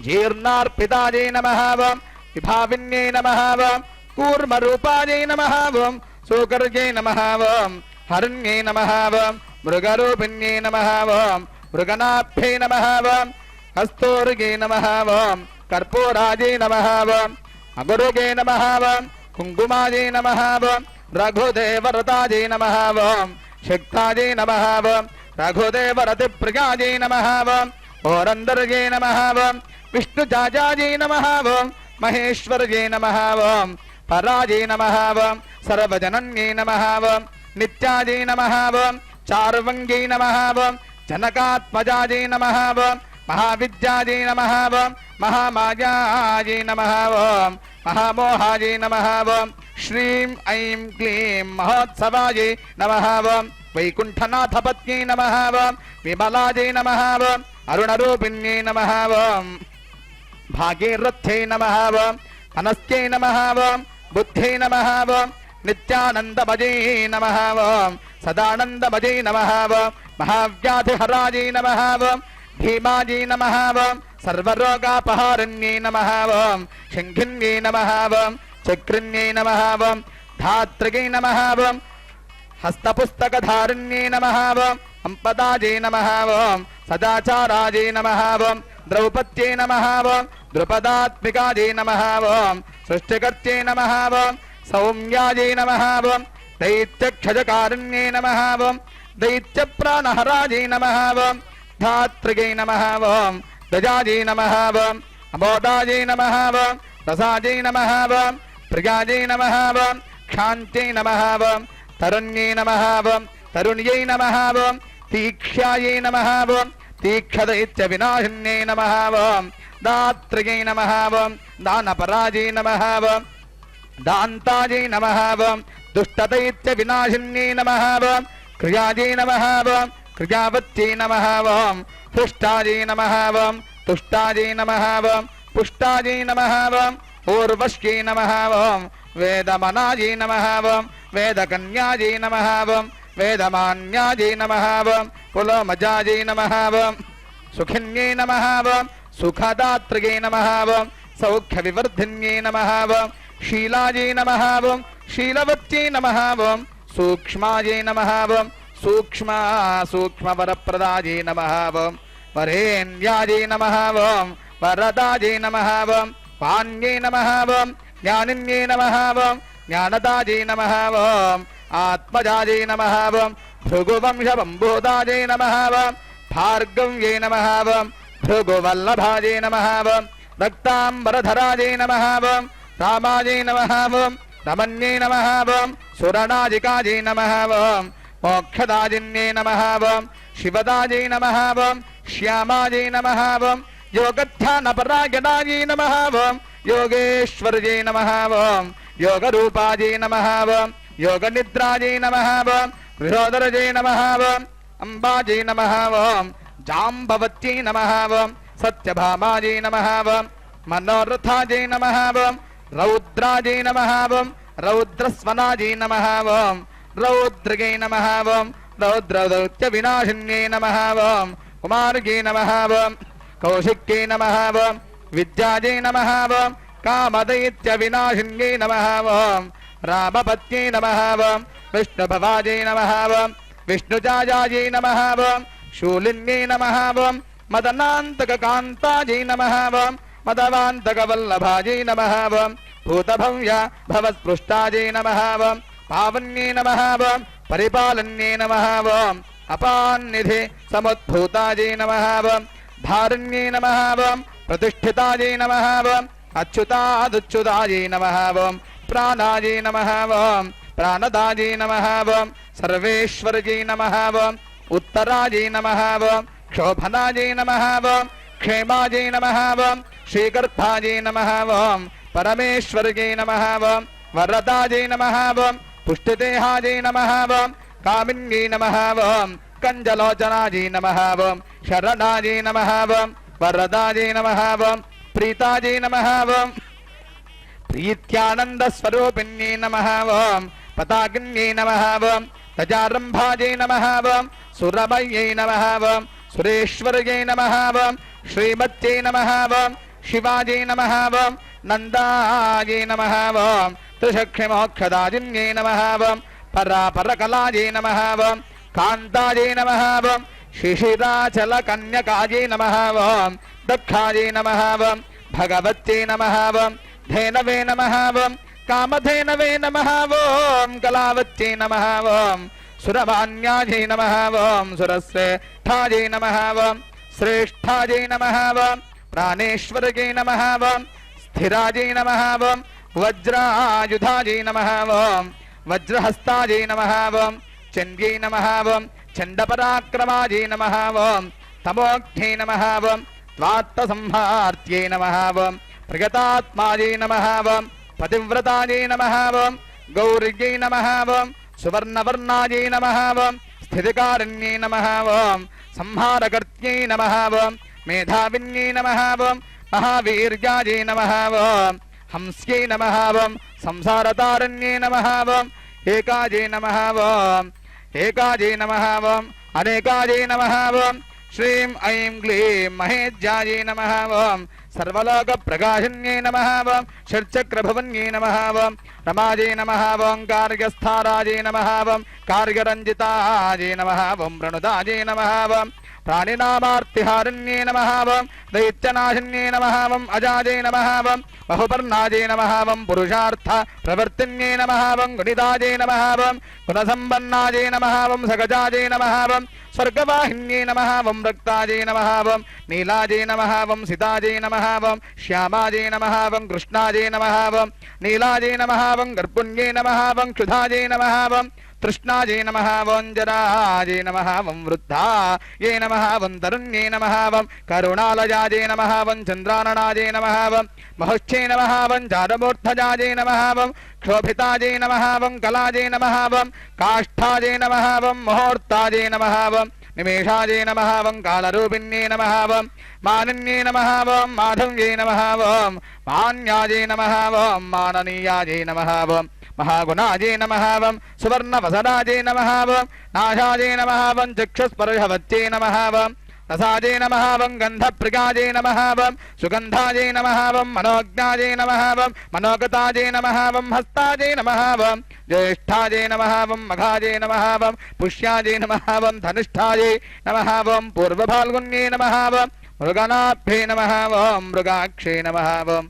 जीर्णार्पितायै नमः ॐ विभाविन्यै नमः ॐ कूर्मरूपायै नमः ॐ सूकर्यै नमः ॐ हरण्यै नमः ॐ मृगरूपिण्यै नमः ॐ मृगनाभ्यै नमः ॐ हस्तोर्यै नमः ॐ कर्पूरायै नमः ॐ अगुरुगे नमः ॐ कुङ्कुमायै नमः ॐ रघुदेवरतायै नमः ॐ शक्तायै नमः ॐ रघुदेवरतिप्रियायै नमः ॐ ओरन्दर्यै नमः ॐ विष्णुजाजायै नमः ॐ महेश्वर्यै नमः ॐ परायै नमः ॐ सर्वजनन्यै नमः ॐ नित्यायै नमः ॐ चार्वङ्ग्यै नमः ॐ जनकात्मजायै नमः ॐ महाविद्यायै नमः ॐ महामायायै नमः ॐ महामोहायै नमः ॐ श्रीं ऐं क्लीं महोत्सवायै नमः ॐ वैकुण्ठनाथपत्न्यै नमः ॐ विमलायै नमः ॐ अरुणरूपिण्यै नमः ॐ भागीरथ्यै नमः ॐ मनस्यै नमः ॐ बुद्ध्यै नमः ॐ नित्यानन्दमयै नमः ॐ सदानन्दमयै नमः ॐ महाव्याधिहरायै नमः ॐ भीमायै नमः ॐ सर्वरोगापहारण्यै नमः ॐ शङ्खिन्यै नमः ॐ चक्रिण्यै नमः ॐ धात्रियै नमः ॐ हस्तपुस्तकधारिण्यै नमः ॐ सम्पदायै नमः ॐ सदाचारायै नमः ॐ द्रौपद्यै नमः ॐ द्रुपदात्मिकायै नमः ॐ सृष्टिकर्त्यै नमः ॐ सौम्यायै नमः ॐ दैत्यक्षजकारिण्यै नमः ॐ दैत्यप्राणहरायै नमः ॐ धात्रियै नमः ॐ गजायै नमः ॐ अमोदायै नमः ॐ रसायै नमः ॐ प्रियायै नमः ॐ क्षान्त्यै नमः ॐ तरुण्यै नमः ॐ तरुण्यै नमः ॐ तीक्ष्यायै नमः ॐ तीक्षदैत्यविनाशिन्यै नमः ॐ दात्रियै नमः ॐ दानपरायै नमः ॐ दान्तायै नमः ॐ दुष्टदैत्यविनाशिन्यै नमः ॐ क्रियायै नमः ॐ क्रियावत्यै नमः ॐ पुष्टायै नमः ॐ तुष्टायै नमः ॐ पुष्टायै नमः ॐ ऊर्वश्यै नमः ॐ वेदमनायै नमः ॐ वेदकन्यायै नमः ॐ वेदमान्यायै नमः ॐ पुलोमजायै नमः ॐ सुखिन्यै नमः ॐ सुखदात्रियै नमः ॐ सौख्यविवर्धिन्यै नमः ॐ शीलायै नमः ॐ शीलवत्यै नमः ॐ सूक्ष्मायै नमः ॐ सूक्ष्मवरप्रदायै नमः ॐ वरेण्यायै नमः ॐ वरदायै नमः ॐ वाण्यै नमः ॐ ज्ञानिन्यै नमः ॐ ज्ञानदायै नमः ॐ आत्मजायै नमः ॐ भृगुवंशबम्बोदायै नमः ॐ भार्गव्यै नमः ॐ भृगुवल्लभायै नमः ॐ रक्ताम्बरधरायै नमः ॐ रामायै नमः ॐ रमण्यै नमः ॐ सुरनादिकायै नमः ॐ मोक्षदायिन्यै नमः ॐ शिवदायै नमः ॐ श्यामायै नमः ॐ योगध्यानपरायणायै नमः ॐ योगेश्वर्यै नमः ॐ योगरूपायै नमः ॐ योगनिद्रायै नमः ॐ विरोधरजै नमः ॐ अम्बायै नमः ॐ जाम्बवत्यै नमः ॐ सत्यभामायै नमः ॐ मनोरथायै नमः ॐ रौद्रायै नमः ॐ रौद्रस्वनायै नमः ॐ रौद्रयै नमः ॐ रौद्रदौत्यविनाशिन्यै नमः ॐ कुमार्यै नमः ॐ कौशिक्यै नमः ॐ विद्यायै नमः ॐ कामदैत्यविनाशिन्यै नमः ॐ रामपत्न्यै नमः ॐ विष्णुभवायै नमः ॐ विष्णुजाजायै नमः ॐ शूलिन्यै नमः ॐ मदनान्तककान्तायै नमः ॐ मदवान्तकवल्लभायै नमः ॐ భూతభవ్య భవస్పృష్టాజై నమః ఓం పావన్యై నమః ఓం పరిపాలన్యై నమః ఓం అపాన్నిధి సముద్భూతాజై నమః ఓం ధారణ్యై నమః ఓం ప్రతిష్ఠితాజై నమః ఓం అచ్యుతాదుచ్యుతాజై నమః ఓం ప్రాణాజై నమః ఓం ప్రాణదాజై నమః ఓం సర్వేశ్వరజై నమః ఓం ఉత్తరాజై నమః ఓం క్షోభనాజై నమః ఓం క్షేమాజై నమః ఓం శ్రీగర్భాజై నమః ఓం పరమేశ్వరజై నమః ఓం వరదాజై నమః ఓం పుష్టిదేహాజై నమః ఓం కామిన్యై నమః ఓం కంజలోచనాజై నమః ఓం శరణాజై నమః ఓం వరదాజై నమః ఓం ప్రీతాజై నమః ఓం ప్రీత్యానంద స్వరూపిణ్యై నమః ఓం పతాకిన్యై నమః ఓం తజారంభాజై నమః ఓం సురమయ్యై నమః ఓం సురేశ్వరజై నమః ఓం శ్రీమత్యై నమః ఓం శివాజై నమః ఓం నందాజై నమః ఓం త్రిశక్తిమోక్షదాజిన్యై నమః ఓం పరాపరకలాజై నమః ఓం కాంతాజై నమః ఓం శిశిరాచల కన్యకాజై నమః ఓం దక్షాజై నమః ఓం భగవత్యై నమః ఓం ధేనవే నమః ఓం కామధేనవే నమః ఓం కళావత్యై నమః ఓం సురమాన్యాజై నమః ఓం సురశ్రేష్ఠాజై నమః ఓం శ్రేష్ఠాజై నమః ఓం ప్రాణేశ్వరజై నమః ఓం స్థిరాజై నమః ఓం వజ్రాయుధాజై నమః ఓం వజ్రహస్తాజై నమః ఓం చంద్యై నమః ఓం చండపరాక్రమాజై నమః ఓం తమోఘ్యై నమః ఓం త్వాత్తసంహార్త్యై నమః ఓం ప్రగతాత్మాజై నమః ఓం పతివ్రతాజై నమః ఓం గౌర్యై నమః ఓం సువర్ణవర్ణాజై నమః ఓం స్థితికారణ్యై నమః ఓం సంహారకర్త్యై నమః ఓం మేధావిన్యై నమః ఓం మహావీర్యాజై నమః ఓం హంస్యై నమః ఓం సంసారతారణ్యై నమః ఓం ఏకాజై నమః ఓం ఏకాజై నమః ఓం అనేకాజై నమః ఓం శ్రీం ఐం క్లీం మహేజ్యాజై నమః ఓం సర్వలోక ప్రకాశన్యై నమః ఓం షట్చక్రభవన్యై నమః ఓం రమాజై నమః ఓం కార్యస్థారాజై నమః ఓం కార్యరంజితాజై నమః ఓం ప్రణుదాజై నమః ఓం ప్రాణినామార్తిహారణ్యై నమః ఓం దైత్యనాశన్యై నమః ఓం అజాజై నమః ఓం బహుపర్ణాజై నమః ఓం పురుషార్థ ప్రవర్తిన్యై నమః ఓం గుణితాజై నమః ఓం గుణసంపన్నాజై నమః ఓం సగజాజై నమః ఓం స్వర్గవాహిన్యై నమః ఓం రక్తాజై నమః ఓం నీలాజై నమః ఓం సితాజై నమః ఓం శ్యామాజై నమః ఓం కృష్ణాజై నమః ఓం నీలాజై నమః ఓం గర్పుణ్యై నమః ఓం క్షుధాజై నమః ఓం తృష్ణాజై నమః ఓం జరాజై నమః ఓం వృద్ధాయై నమః ఓం తరుణ్యై నమః ఓం కరుణాలయాజై నమః ఓం చంద్రాననాజై నమః ఓం మహుష్యై నమః ఓం జాడమూర్ధజాజై నమః ఓం క్షోభితాజై నమః ఓం కళాజై నమః ఓం కాష్ఠాజై నమః ఓం ముహూర్తాజై నమః ఓం నిమేషాజై నమః ఓం కాళరూపిణ్యై నమః ఓం మానిన్యై నమః ఓం మాధవ్యై నమః ఓం మాన్యాజై నమః ఓం మాననీయాజై నమః ఓం మహాగుణాజై నమః ఓం సువర్ణవసరాజై నమః ఓం నాశాజై నమః ఓం చక్షుస్పర్శవత్యై నమః ఓం రసాజై నమః ఓం గంధప్రియాజై నమః ఓం సుగంధాజై నమః ఓం మనోజ్ఞాజై నమః ఓం మనోగతాజై నమః ఓం హస్తాజై నమః ఓం జ్యేష్ఠాజై నమః ఓం మఘాజై నమః ఓం పుష్యాజై నమః ఓం ధనిష్ఠాజై నమః ఓం పూర్వఫాల్గున్యై నమః ఓం మృగనాభ్యై నమః ఓం మృగాక్షై నమః ఓం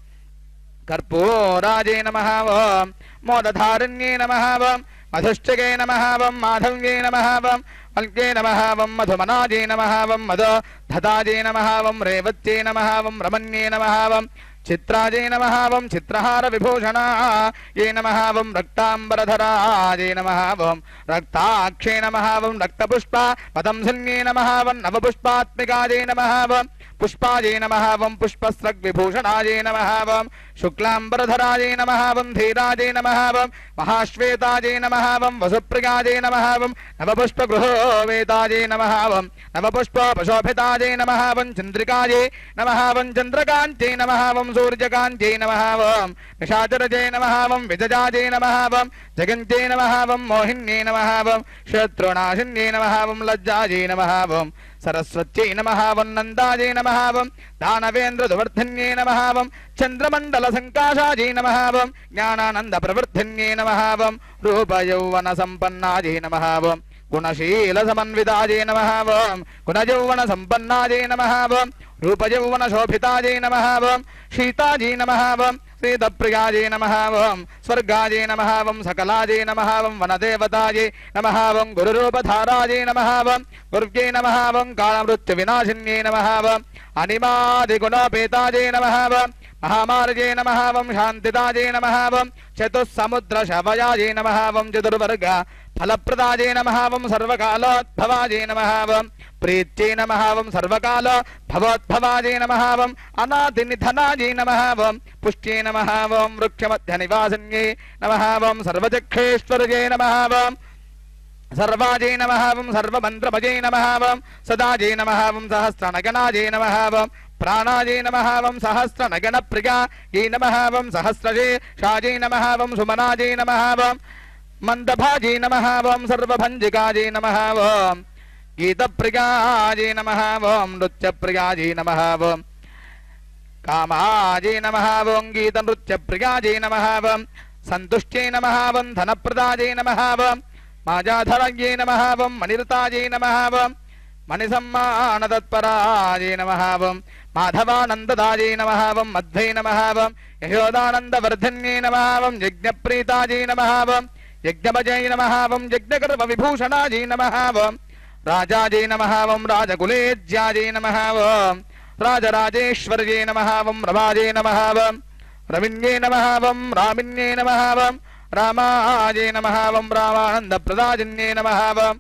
కర్పూరాజై నమః ఓం మోదధారణ్యై నమః ఓం మధుశ్చకై నమః ఓం మాధవ్యై నమః ఓం మల్క్యై నమః ఓం మధుమనాజై నమః ఓం మధోధతాజై నమః ఓం రేవత్యై నమః ఓం రమణ్యై నమః ఓం చిత్రాజై నమః ఓం చిత్రహార విభూషణాయై నమః ఓం రక్తాంబరధరాజై నమః ఓం రక్తాక్షై నమః ఓం రక్తపుష్ప పతంసన్యై నమః ఓం నవపుష్పాత్మికాజై నమః ఓం పుష్పాజై నమః ఓం పుష్పస్రగ్విభూషణాజై నమః ఓం శుక్లాంబరధరాజై నమః ఓం ధీరాజై నమః ఓం మహాశ్వేతాజై నమః ఓం వసుప్రియాజై నమః ఓం నవపుష్పగృహోవేతాజై నమః ఓం నవపుష్పోపశోభితాజై నమః ఓం చంద్రికాజై నమః ఓం చంద్రకాంత్యై నమః ఓం సూర్యకాంత్యై నమః ఓం నిశాచరజై నమః ఓం విజజాజై నమః ఓం జగంత్యై నమః ఓం మోహిన్యై నమః ఓం శత్రునాశిన్యై నమః ఓం లజ్జాజై నమః ఓం సరస్వత్యై నమః ఓం నందాజై నమః ఓం దానవేంద్రదువర్ధన్యై నమః ఓం చంద్రమండల సంకాశాజై నమః ఓం జ్ఞానానంద ప్రవర్ధన్యై నమః ఓం రూపయౌవన సంపన్నాజై నమః ఓం గుణశీల సమన్వితాజై నమః ఓం గుణయౌవన సంపన్నాజై నమః ఓం रूपयौवन शोभितायै नमः वं शीतायै नमः वं श्रीदप्रियायै नमः वं स्वर्गायै नमः वं सकलायै नमः वं वनदेवतायै नमः वं गुरुरूपधारायै नमः वं गुर्व्यै नमः वं कालमृत्युविनाशिन्यै नमः वं अनिमादिगुणोपेतायै नमः वं महामार्यै नमः वं शान्तिदायै नमः वं चतुस्समुद्रशवयायै नमः वं चतुर्वर्ग फलप्रदायै नमः वं सर्वकालोद्भवायै नमः वं प्रीत्यै नमः वं सर्वकाल भवोद्भवायै नमः वं अनादिनिधनायै नमः वं पुष्ट्यै नमः वं वृक्षमध्यनिवासिन्यै नमः वं सर्वचक्षेश्वर्यै नमः वं सर्वाजै नमः वं सर्वमन्त्रभजै नमः वं सदाजै नमः वं सहस्रनगनाजै नमः वं प्राणाजै नमः वं सहस्रनगनप्रियायै नमः वं सहस्रशेषाजै नमः वं सुमनाजै नमः वं मन्दभाजै नमः वं सर्वभञ्जिकाजै नमः वं गीतप्रियाजै नमः वं नृत्यप्रियाजै नमः वं कामाजै नमः वं गीतनृत्यप्रियाजै नमः वं सन्तुष्ट्यै नमः वं धनप्रदाजै नमः वं माजाधरायै नमः वं मणिरतायै नमः वं मणिसम्मानतत्परायै नमः वं माधवानन्ददायै नमः वं मध्वै नमः वं यशोदानन्दवर्धन्यै नमः वं यज्ञप्रीतायै नमः वं यज्ञभजै नमः वं यज्ञकर्मविभूषणायै नमः वं राजायै नमः वं राजकुलेज्यायै नमः वं राजराजेश्वर्यै नमः वं रमायै नमः वं रविण्यै नमः वं रामिन्यै नमः वं रामायै नमः वं रामानन्दप्रदायिन्यै नमः वं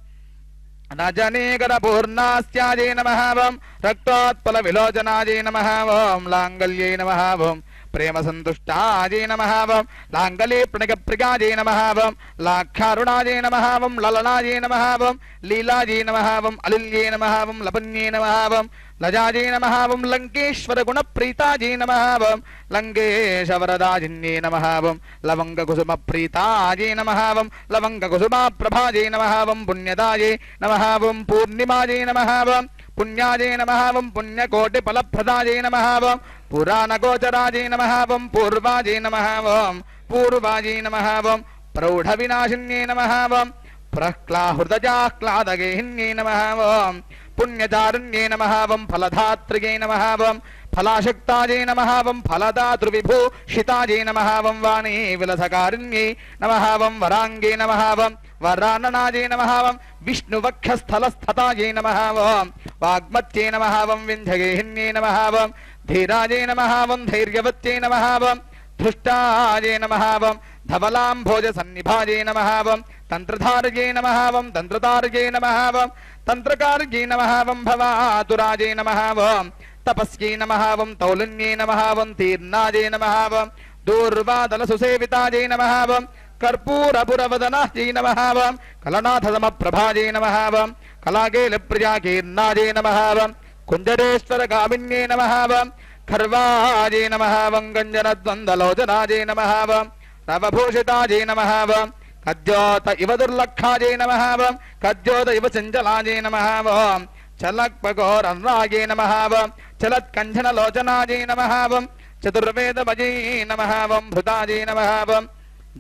नजनेकरपूर्णास्यायै नमः वं रक्तोत्पलविलोचनायै नमः वं लाङ्गल्यै नमः वं प्रेमसन्तुष्टायै नमः वं लाङ्गले प्रणयप्रियायै नमः वं लाक्षारुणायै नमः वं ललनायै नमः वं लीलायै नमः वं अलिल्ये नमः वं लपन्ये नमः वं लजायै नमः वं लङ्केश्वरगुणप्रीतायै नमः वं लङ्केशवरदाजिन्ये नमः वं लवङ्गकुसुमप्रीतायै नमः वं लवङ्गकुसुमाप्रभायै नमः वं पुण्यदायै नमः वं पूर्णिमायै नमः वं पुण्यायै नमः वं पुण्यकोटिफलप्रदायै नमः वं पुराणगोचरायै नमः वं पूर्वायै नमः वं पूर्वायै नमः वं प्रौढविनाशिन्ये नमः वं प्रह्लाहृदजाह्लादगेहिन्ये नमः वं पुण्यचारुण्ये नमः वं फलधात्रिये नमः वं फलाशक्तायै नमः वं फलदातृविभूषितायै नमः वं वाणी विलसकारिण्ये नमः वं वराङ्गे नमः वं वराननायै नमः वं विष्णुवक्षस्थलस्थतायै नमः वं वाग्मत्यै नमः वं विन्ध्यगेहिन्ये नमः वं धीरायै नमः वं धैर्यवत्यै नमः वं धृष्टायै नमः वं धवलाम्भोजसन्निभायै नमः वं तन्त्रधारयै नमः वं तन्त्रतारयै नमः वं तन्त्रकारयै नमः वं भवातुरायै नमः वं तपस्यै नमः वं तौलिन्यै नमः वं तीर्णायै नमः वं दूर्वादलसुसेवितायै नमः वं कर्पूरपुरवदनायै नमः वं कलनाथसमप्रभायै नमः वं कलाकेलप्रियाकीर्णायै नमः वं कुञ्जरेश्वरगामिन्यै नमः वं खर्वायै नमः वं गञ्जनद्वन्द्वलोचनायै नमः वं रवभूषितायै नमः वं कद्योत इव दुर्लक्षायै नमः वं कद्योत इव चञ्चलायै नमः वं चलक्पघोरन्रायै नमः वं चलत्कञ्चनलोचनायै नमः वं चतुर्वेदभजै नमः वं भृतायै नमः वं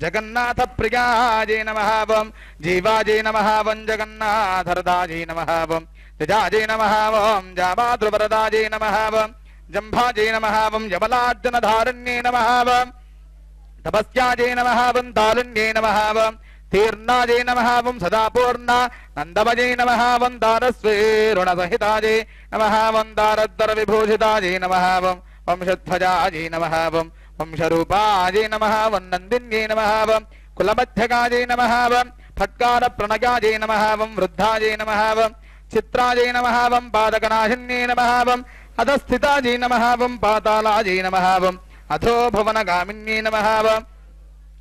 जगन्नाथप्रियायै नमः वं जीवायै नमः वं जगन्नाथरदायै नमः वं तेजायै नमः वं जामातृवरदायै नमः वं जम्भायै नमः वं यमलार्जनधारण्ये नमः वं तपस्यायै नमः वं तारुण्ये नमः वं तीर्णायै नमः वं सदापूर्णा नन्दभजै नमः वं दारस्वेरुणसहितायै नमः वं दारद्वरविभूषितायै नमः वं वंशध्वजायै नमः वं वंशरूपायै नमः वं नन्दिन्यै नमः वं कुलमध्यकायै नमः वं फट्कारप्रणयायै नमः वं वृद्धायै नमः वं चित्रायै नमः वं पादकनाशिन्ये नमः वं अधस्थितायै नमः वं पातालायै नमः वं अथो भुवनगामिन्ये नमः वं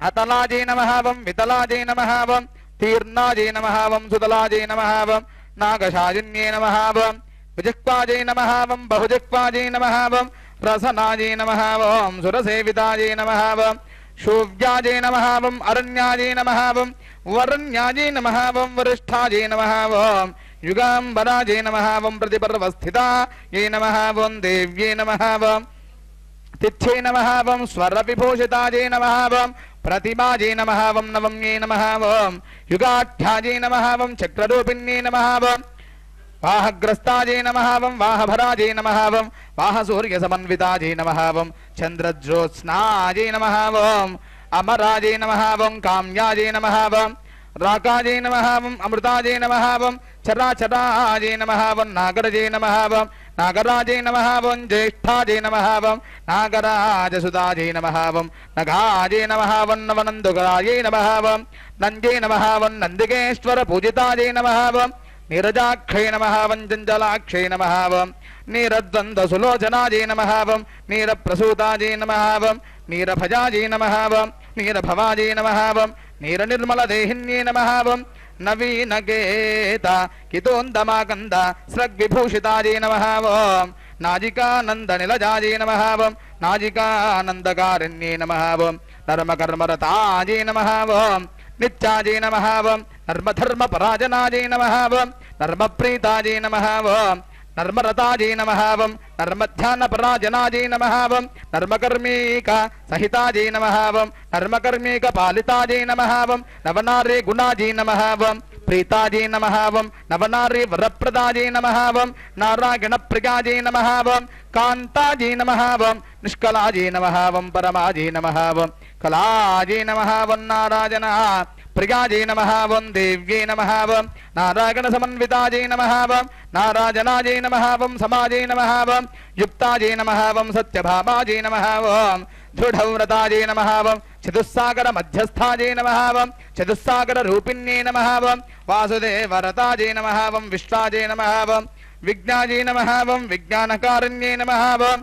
अतलायै नमः वं वितलायै नमः वं तीर्णायै नमः वं सुतलायै नमः वं नागशाजिन्ये नमः वं विजिह्वायै नमः वं बहुजिह्वायै नमः वं रसनायै नमः वं सुरसेवितायै नमः वं शूव्यायै नमः वं अरण्यायै नमः वं वरण्यायै नमः वं वरिष्ठायै नमः वं युगाम्बरायै नमः वं प्रतिपर्वस्थितायै नमः वं देव्यै नमः वं तिथ्यै नमः वं स्वरविभूषितायै नमः वं प्रतिमायै नमः वं नवम्यै नमः वं युगाढ्यायै नमः वं चक्ररूपिण्यै नमः वं వాహగ్రస్తాజే నమః వం వాహభరాజే నమః వం వాహసూర్యసమన్వితాజే నమః వం చంద్రజ్యోత్స్నాజే నమః వం అమరాజే నమః వం కామ్యాజే నమః వం రాకాజే నమః వం అమృతాజే నమః వం చరాచరాజే నమః వం నాగరజే నమః వం నాగరాజే నమః వం జ్యేష్ఠాజే నమః వం నాగరాజసుతాజే నమః వం నగాజే నమః వం నవనందుగరాజే నమః వం నంజే నమః వం నందికేశ్వర పూజితాజే నమః వం నీరజాక్షే నమః వం జంజలాక్షే నమః వం నీరద్వంద్వ సులోచనాజే నమః వం నీరప్రసూతాజే నమః వం నీరభజాజే నమః వం నీరభవాజే నమః వం నీరనిర్మలదేహిన్యే నమః వం నవీనగేత కితోందమాకంద స్రగ్విభూషితాజే నమః వం నాజికానందనిలజాజే నమః వం నాజికానందకారణ్యే నమః వం నర్మకర్మరతాజే నమః వం నిత్యాజే నమః వం నర్మధర్మపరాజనాజే నమః వం నర్మప్రీతాజే నమః వం నర్మరతాజే నమః వం నర్మధ్యానపరాజనాజే నమః వం నర్మకర్మీక సహితాజే నమః వం నర్మకర్మీక పాలితాజే నమః వం నవనారీ గుణాజే నమః వం ప్రీతాజే నమః వం నవనారీ వరప్రదాజే నమః వం నారాయణ ప్రియాజే నమః వం కాంతాజే నమః వం నిష్కలాజే నమః వం పరమాజే నమః వం కళాజే నమః వం నారాయణ ప్రియాజే నమః వం దేవ్యే నమః వం నారాయణ సమన్వితాజే నమః వం నారాజనాజే నమః వం సమాజే నమః వం యుక్తాజే నమః వం సత్యభామాజే నమః వం దృఢవ్రతాజే నమః వం చతుస్సాగర మధ్యస్థాజే నమః వం చతుస్సాగర రూపిణ్యే నమః వం వాసుదేవరతాజే నమః వం విశ్వాజే నమః వం విజ్ఞాజే నమః వం విజ్ఞానకారణ్యే నమః వం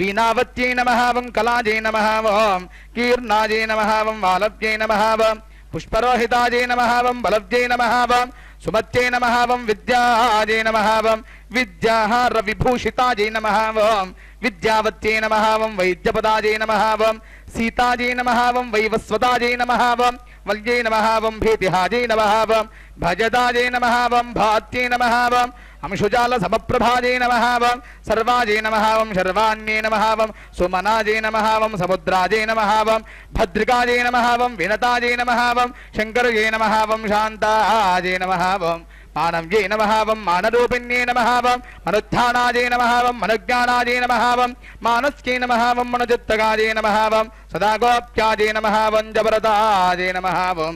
వీణావత్యై నమః వం కళాజే నమః వం కీర్ణాజే నమః వం వాలవ్యై నమః వం పుష్పరోహితాజే నమః వం బలవ్యై నమః వం సుమత్యై నమః వం విద్యాజే నమః వం విద్యాహార విభూషితాజే నమః వం విద్యావత్యై నమః వం వైద్యపదాజే నమః వం సీతాజే నమః వం వైవస్వతాజే నమః వం వల్యై నమః వం భీతిహాజే నమః వం భజదాజే నమః వం భాత్యై నమః వం అంశుజాల సమప్రభాజే నమః వం సర్వాజే నమః వం శర్వాణ్యే నమః వం సుమనాజే నమః వం సముద్రాజే నమః వం భద్రికాజే నమః వం వినతాజే నమః వం శంకరజే నమః వం శాంతాజే నమః వం మానవ్యే నమః వం మానరూపిణ్యే నమః వం మనుత్థానాజే నమః వం మనుజ్ఞానాజే నమః వం మానస్కే నమః వం మనుచిత్తగాజే నమః వం సదాగోప్యాజే నమః వం జబరదాజే నమః వం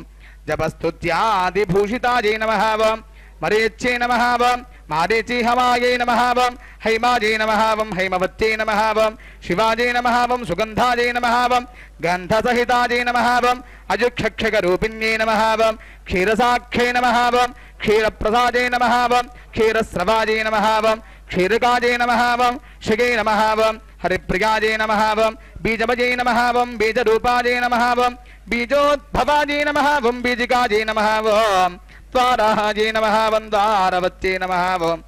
జపస్తుత్యాదిభూషితాజే నమః వం మరీచ్యే నమః వం మారీచి హవాయే నమః వం హైమాజే నమః వం హైమవత్యే నమః వం శివాజే నమః వం సుగంధాజే నమః వం గంధసహితాజే నమః వం అజుక్షక్షగరూపిణ్యే నమః వం క్షీరసాక్షే నమః వం క్షీరప్రసాదే నమః వం క్షీరస్రవాజే నమః వం క్షీరకాజే నమః వం శిగే నమః వం హరిప్రియాజే నమః వం బీజమజే నమః వం బీజరూపాజే నమః వం బీజోద్భవాజే నమః వం బీజికాజే నమః వం ద్వారాజే నమః వం ద్వారవత్యే నమః వం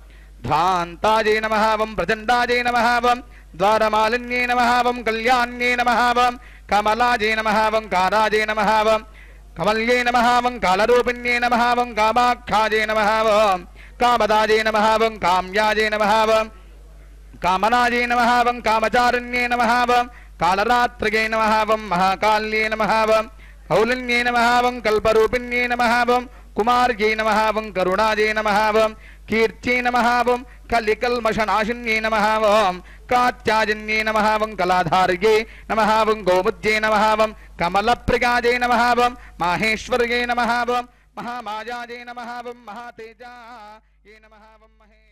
ధ్వాంతాజే నమః వం ప్రచండాజే నమః వం ద్వారమాలిన్యే నమః వం కళ్యాణ్యే నమః వం కమలాజే నమః వం కారాజే నమః వం కమల్యే నమః వం కాళరూపిణ్యే నమః వం కామాక్షాజే నమః వం కామదాజే నమః వం కామ్యాజే నమః వం కామనాజే నమః వం కామచారిణ్యే నమః వం కాళరాత్రిగే నమః వం మహాకాల్యే నమః వం కౌలిన్యే నమః వం కల్పరూపిణ్యే నమః వం కుమార్యే నమః వం కరుణాజే నమః వం కీర్త్యే నమః వం కలికల్మషనాశిన్యే నమః వం కాత్యాజన్యే నమః వం కళాధార్యే నమః వం గోముద్యే నమః వం కమలప్రియాజే నమః వం మాహేశ్వర్యే నమః వం మహామాయాజే నమః వం మహాతేజాయే నమః వం మహే